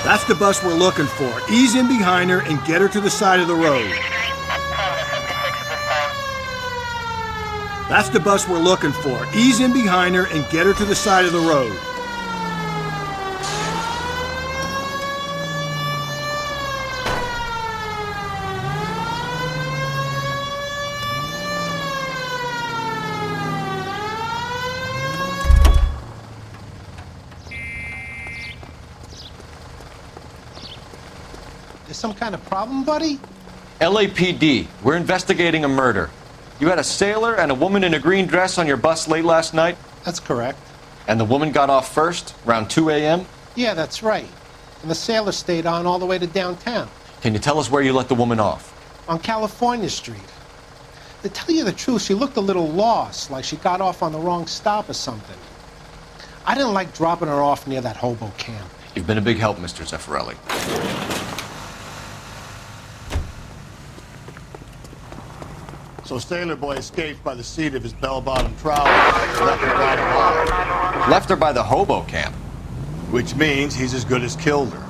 [SPEAKER 4] That's the bus we're looking for. Ease in behind her and get her to the side of the road. That's the bus we're looking for. Ease in behind her and get her to the side of the road.
[SPEAKER 1] some kind of problem, buddy?
[SPEAKER 3] LAPD, we're investigating a murder. You had a sailor and a woman in a green dress on your bus late last night?
[SPEAKER 1] That's correct.
[SPEAKER 3] And the woman got off first, around 2 a.m.?
[SPEAKER 1] Yeah, that's right. And the sailor stayed on all the way to downtown.
[SPEAKER 3] Can you tell us where you let the woman off?
[SPEAKER 1] On California Street. To tell you the truth, she looked a little lost, like she got off on the wrong stop or something. I didn't like dropping her off near that hobo camp.
[SPEAKER 3] You've been a big help, Mr. Zeffirelli.
[SPEAKER 4] So Sailor Boy escaped by the seat of his bell-bottom trousers.
[SPEAKER 3] Left her by the hobo camp.
[SPEAKER 4] Which means he's as good as killed her.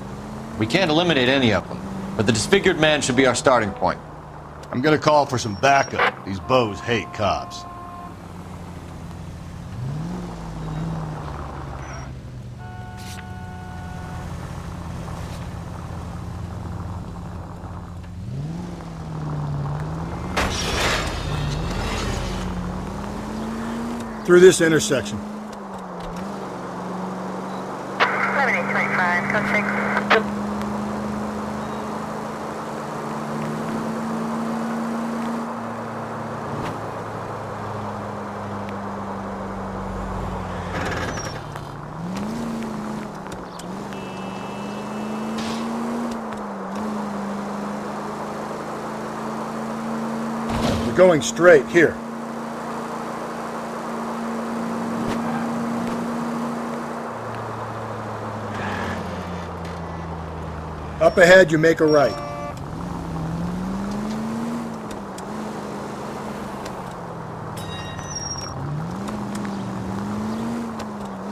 [SPEAKER 3] We can't eliminate any of them, but the disfigured man should be our starting point.
[SPEAKER 4] I'm gonna call for some backup. These bows hate cops. Through this intersection.
[SPEAKER 6] 7825, code 6.
[SPEAKER 4] We're going straight here. Up ahead, you make a right.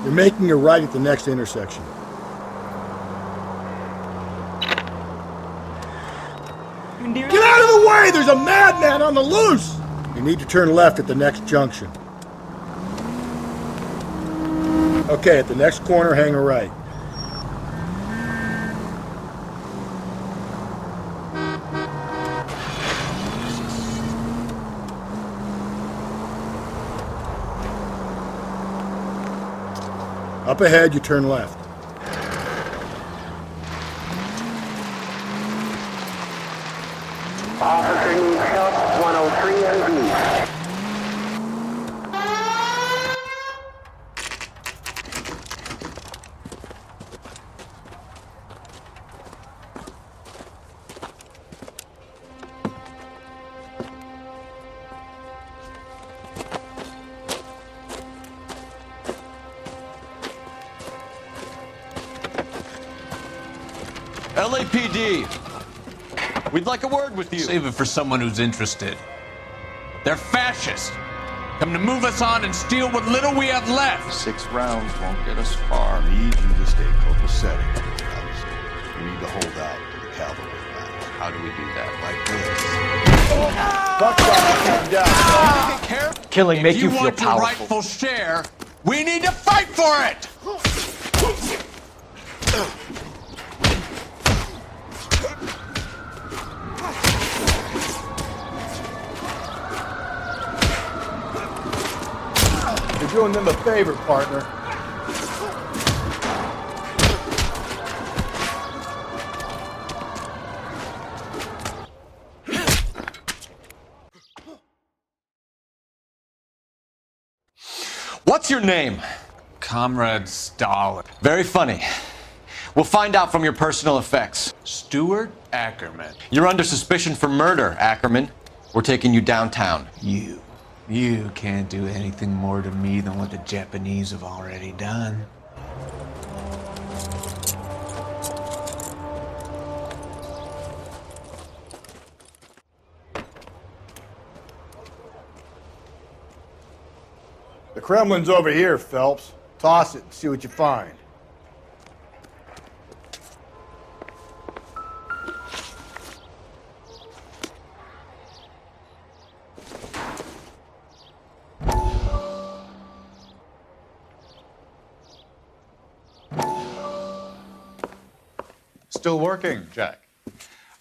[SPEAKER 4] You're making a right at the next intersection. Get out of the way! There's a madman on the loose! You need to turn left at the next junction. Okay, at the next corner, hang a right. Up ahead, you turn left.
[SPEAKER 6] Officer needs help, 103 and B.
[SPEAKER 3] LAPD, we'd like a word with you.
[SPEAKER 23] Save it for someone who's interested. They're fascists. Come to move us on and steal what little we have left.
[SPEAKER 3] 6 rounds won't get us far.
[SPEAKER 4] I need you to stay copacetic. We need to hold out to the cavalry line.
[SPEAKER 3] How do we do that?
[SPEAKER 4] Like this.
[SPEAKER 3] Killing make you
[SPEAKER 23] If
[SPEAKER 3] feel
[SPEAKER 23] want your
[SPEAKER 3] powerful.
[SPEAKER 23] rightful share, we need to fight for it!
[SPEAKER 4] You're doing them a favor, partner.
[SPEAKER 3] What's your name?
[SPEAKER 23] Comrade Stalin.
[SPEAKER 3] Very funny. We'll find out from your personal effects.
[SPEAKER 23] Stuart Ackerman.
[SPEAKER 3] You're under suspicion for murder, Ackerman. We're taking you downtown.
[SPEAKER 23] You can't do anything more to me than what the Japanese have already done.
[SPEAKER 4] The Kremlin's over here, Phelps. Toss it and see what you find.
[SPEAKER 2] Still working, Jack.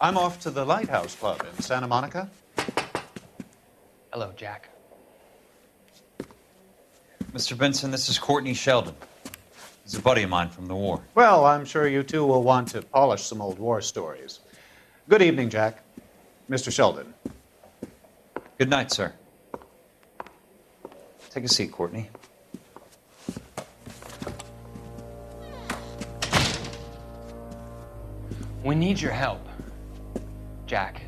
[SPEAKER 2] I'm off to the Lighthouse Club in Santa Monica.
[SPEAKER 9] Hello, Jack. Mr. Benson, this is Courtney Sheldon. He's a buddy of mine from the war.
[SPEAKER 2] Well, I'm sure you two will want to polish some old war stories. Good evening, Jack. Mr. Sheldon.
[SPEAKER 9] Good night, sir. Take a seat, Courtney.
[SPEAKER 8] We need your help, Jack.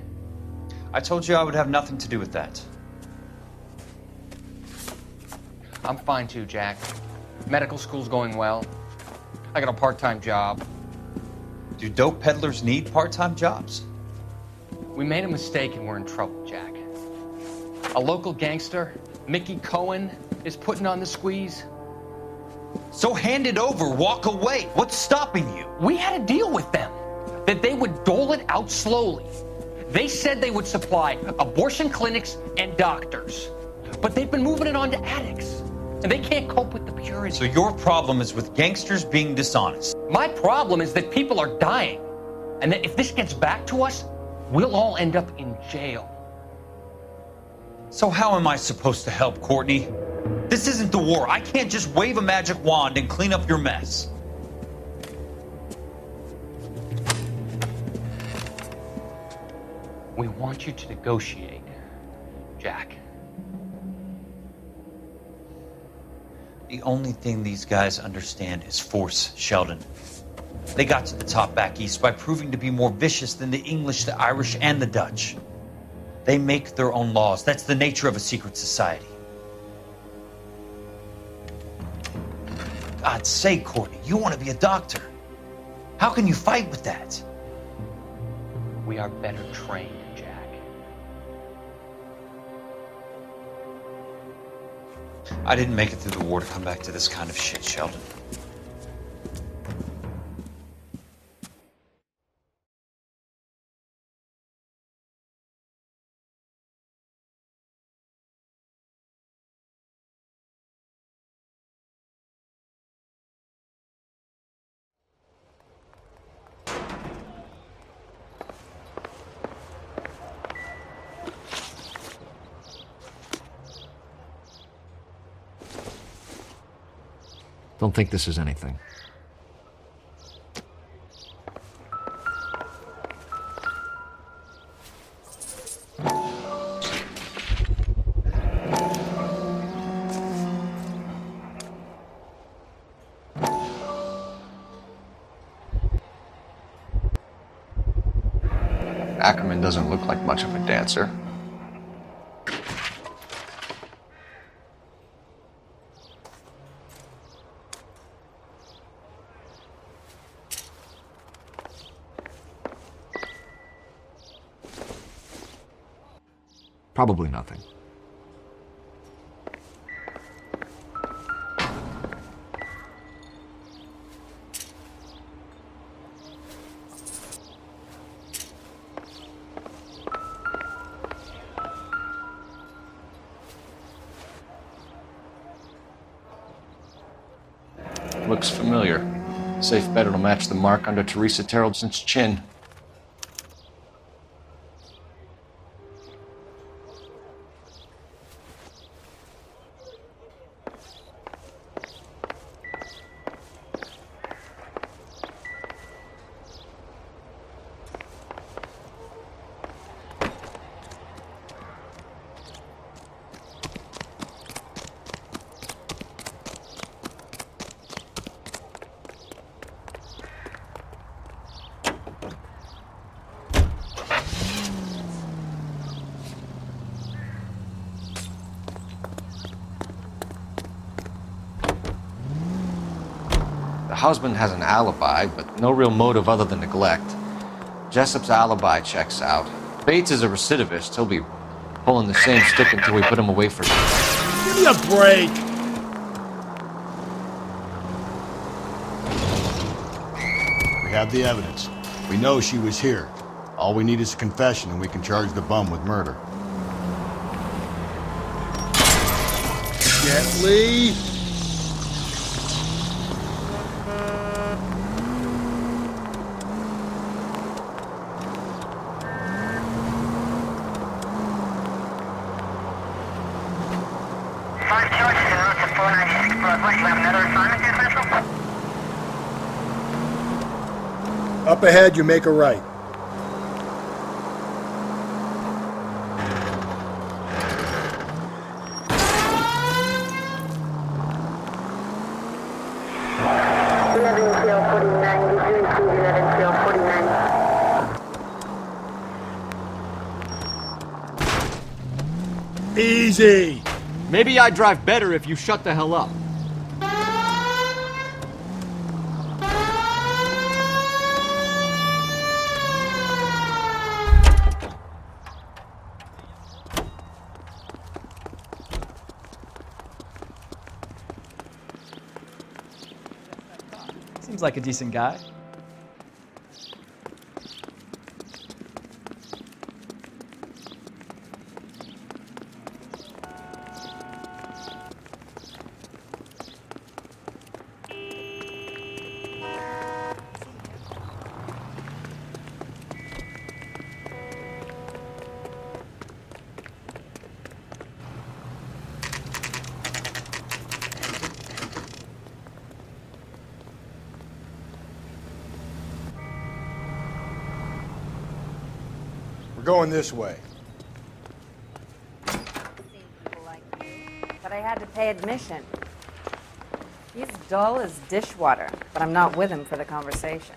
[SPEAKER 9] I told you I would have nothing to do with that.
[SPEAKER 8] I'm fine too, Jack. Medical school's going well. I got a part-time job.
[SPEAKER 9] Do dope peddlers need part-time jobs?
[SPEAKER 8] We made a mistake and we're in trouble, Jack. A local gangster, Mickey Cohen, is putting on the squeeze.
[SPEAKER 9] So hand it over, walk away. What's stopping you?
[SPEAKER 8] We had a deal with them that they would dole it out slowly. They said they would supply abortion clinics and doctors, but they've been moving it on to addicts, and they can't cope with the purity.
[SPEAKER 9] So your problem is with gangsters being dishonest.
[SPEAKER 8] My problem is that people are dying, and that if this gets back to us, we'll all end up in jail.
[SPEAKER 9] So how am I supposed to help, Courtney? This isn't the war. I can't just wave a magic wand and clean up your mess.
[SPEAKER 8] We want you to negotiate, Jack.
[SPEAKER 9] The only thing these guys understand is force, Sheldon. They got to the top back east by proving to be more vicious than the English, the Irish, and the Dutch. They make their own laws. That's the nature of a secret society. God's sake, Courtney, you want to be a doctor. How can you fight with that?
[SPEAKER 8] We are better trained, Jack.
[SPEAKER 9] I didn't make it through the war to come back to this kind of shit, Sheldon.
[SPEAKER 5] Don't think this is anything.
[SPEAKER 3] Ackerman doesn't look like much of a dancer.
[SPEAKER 5] Probably nothing.
[SPEAKER 3] Looks familiar. Safe bet it'll match the mark under Teresa Terrelson's chin. The husband has an alibi, but no real motive other than neglect. Jessup's alibi checks out. Bates is a recidivist. He'll be pulling the same stick until we put him away for good.
[SPEAKER 4] Give me a break! We have the evidence. We know she was here. All we need is a confession and we can charge the bum with murder. Gently. Up ahead, you make a right.
[SPEAKER 6] trail 49. Did you include that in trail 49?
[SPEAKER 4] Easy!
[SPEAKER 5] Maybe I'd drive better if you shut the hell up.
[SPEAKER 10] Seems like a decent guy.
[SPEAKER 4] We're going this way.
[SPEAKER 21] But I had to pay admission. He's dull as dishwater, but I'm not with him for the conversation.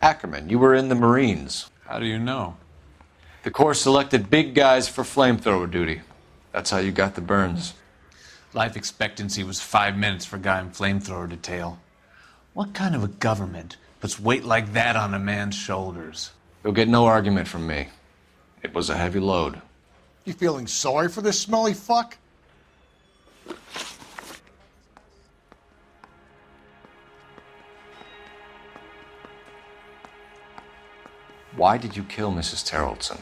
[SPEAKER 3] Ackerman, you were in the Marines.
[SPEAKER 23] How do you know?
[SPEAKER 3] The Corps selected big guys for flamethrower duty. That's how you got the burns.
[SPEAKER 23] Life expectancy was 5 minutes for a guy in flamethrower detail. What kind of a government puts weight like that on a man's shoulders?
[SPEAKER 3] You'll get no argument from me. It was a heavy load.
[SPEAKER 4] You feeling sorry for this smelly fuck?
[SPEAKER 3] Why did you kill Mrs. Terrelson?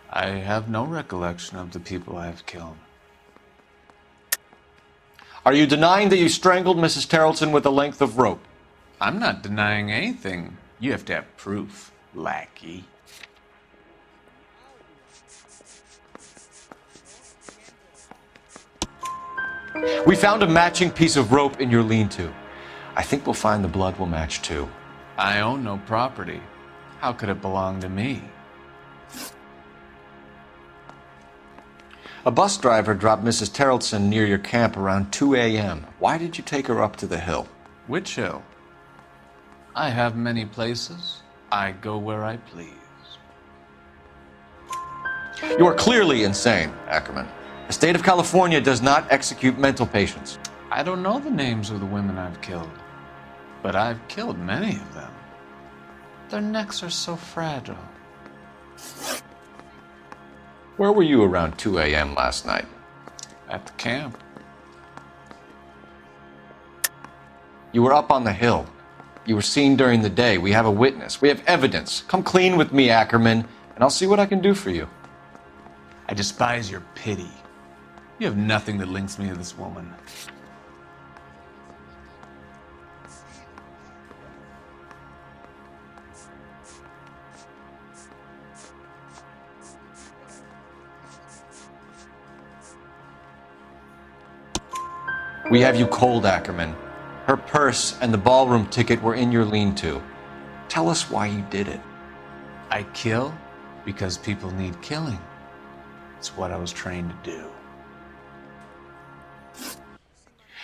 [SPEAKER 23] I have no recollection of the people I have killed.
[SPEAKER 3] Are you denying that you strangled Mrs. Terrelson with a length of rope?
[SPEAKER 23] I'm not denying anything. You have to have proof, lackey.
[SPEAKER 3] We found a matching piece of rope in your lean-to. I think we'll find the blood will match too.
[SPEAKER 23] I own no property. How could it belong to me?
[SPEAKER 3] A bus driver dropped Mrs. Terrelson near your camp around 2 a.m. Why did you take her up to the hill?
[SPEAKER 23] Which hill? I have many places. I go where I please.
[SPEAKER 3] You are clearly insane, Ackerman. The state of California does not execute mental patients.
[SPEAKER 23] I don't know the names of the women I've killed, but I've killed many of them. Their necks are so fragile.
[SPEAKER 3] Where were you around 2 a.m. last night?
[SPEAKER 23] At the camp.
[SPEAKER 3] You were up on the hill. You were seen during the day. We have a witness. We have evidence. Come clean with me, Ackerman, and I'll see what I can do for you.
[SPEAKER 23] I despise your pity. You have nothing that links me to this woman.
[SPEAKER 3] We have you cold, Ackerman. Her purse and the ballroom ticket were in your lean-to. Tell us why you did it.
[SPEAKER 23] I kill because people need killing. It's what I was trained to do.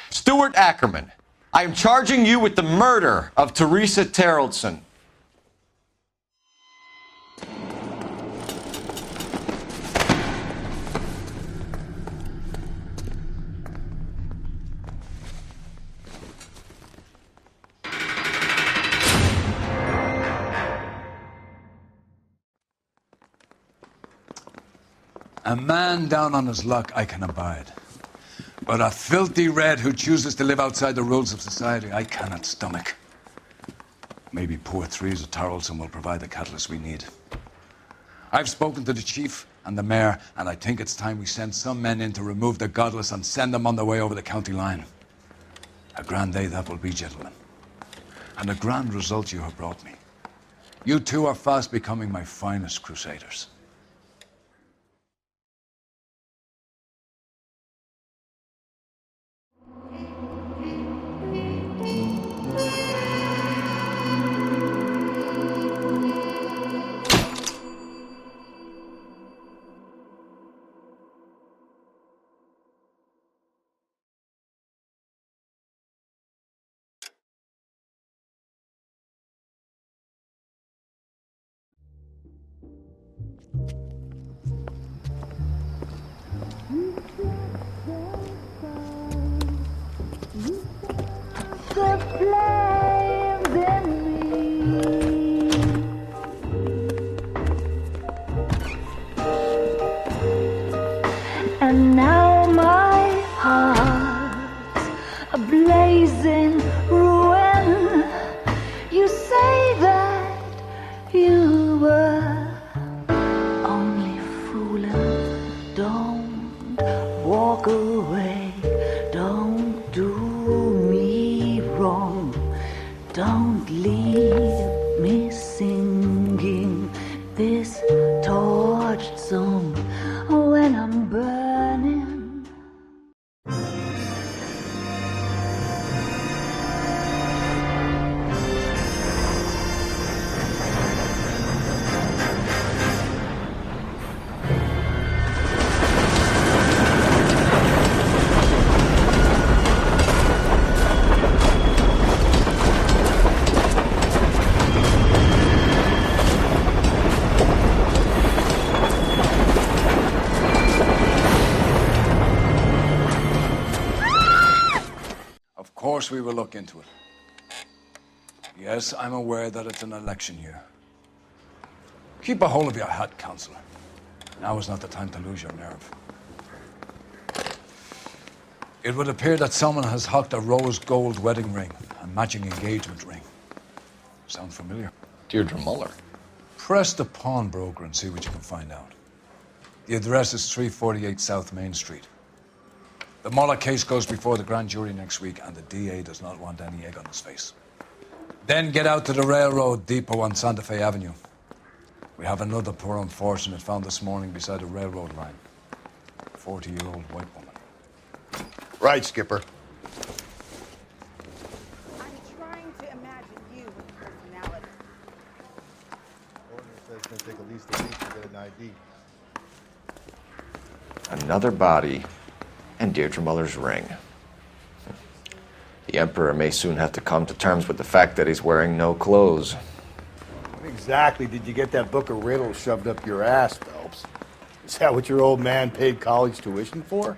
[SPEAKER 3] Stuart Ackerman, I am charging you with the murder of Teresa Terrelson.
[SPEAKER 11] A man down on his luck I can abide.
[SPEAKER 10] But a filthy red who chooses to live outside the rules of society, I cannot stomach. Maybe poor Threes of Tarleton will provide the catalyst we need. I've spoken to the chief and the mayor, and I think it's time we send some men in to remove the godless and send them on their way over the county line. A grand day that will be, gentlemen. And a grand result you have brought me. You two are fast becoming my finest crusaders.
[SPEAKER 11] And now my heart's a blazing ruin. You say that you were only fooling. Don't walk away. Don't do me wrong. Don't leave me singing this torched song when I'm burning.
[SPEAKER 10] Of course we will look into it. Yes, I'm aware that it's an election year. Keep a hold of your hat, Counselor. Now is not the time to lose your nerve. It would appear that someone has hocked a rose gold wedding ring and matching engagement ring. Sound familiar?
[SPEAKER 3] Deirdre Muller.
[SPEAKER 10] Press the pawnbroker and see what you can find out. The address is 348 South Main Street. The Muller case goes before the grand jury next week, and the DA does not want any egg on his face. Then get out to the railroad depot on Santa Fe Avenue. We have another poor unfortunate found this morning beside a railroad line. 40-year-old white woman.
[SPEAKER 14] Right, Skipper.
[SPEAKER 16] I'm trying to imagine you with personality.
[SPEAKER 14] Ordinance says it's going to take at least a week to get an ID.
[SPEAKER 3] Another body, and Deirdre Muller's ring. The Emperor may soon have to come to terms with the fact that he's wearing no clothes.
[SPEAKER 4] What exactly did you get that book of riddles shoved up your ass, Phelps? Is that what your old man paid college tuition for?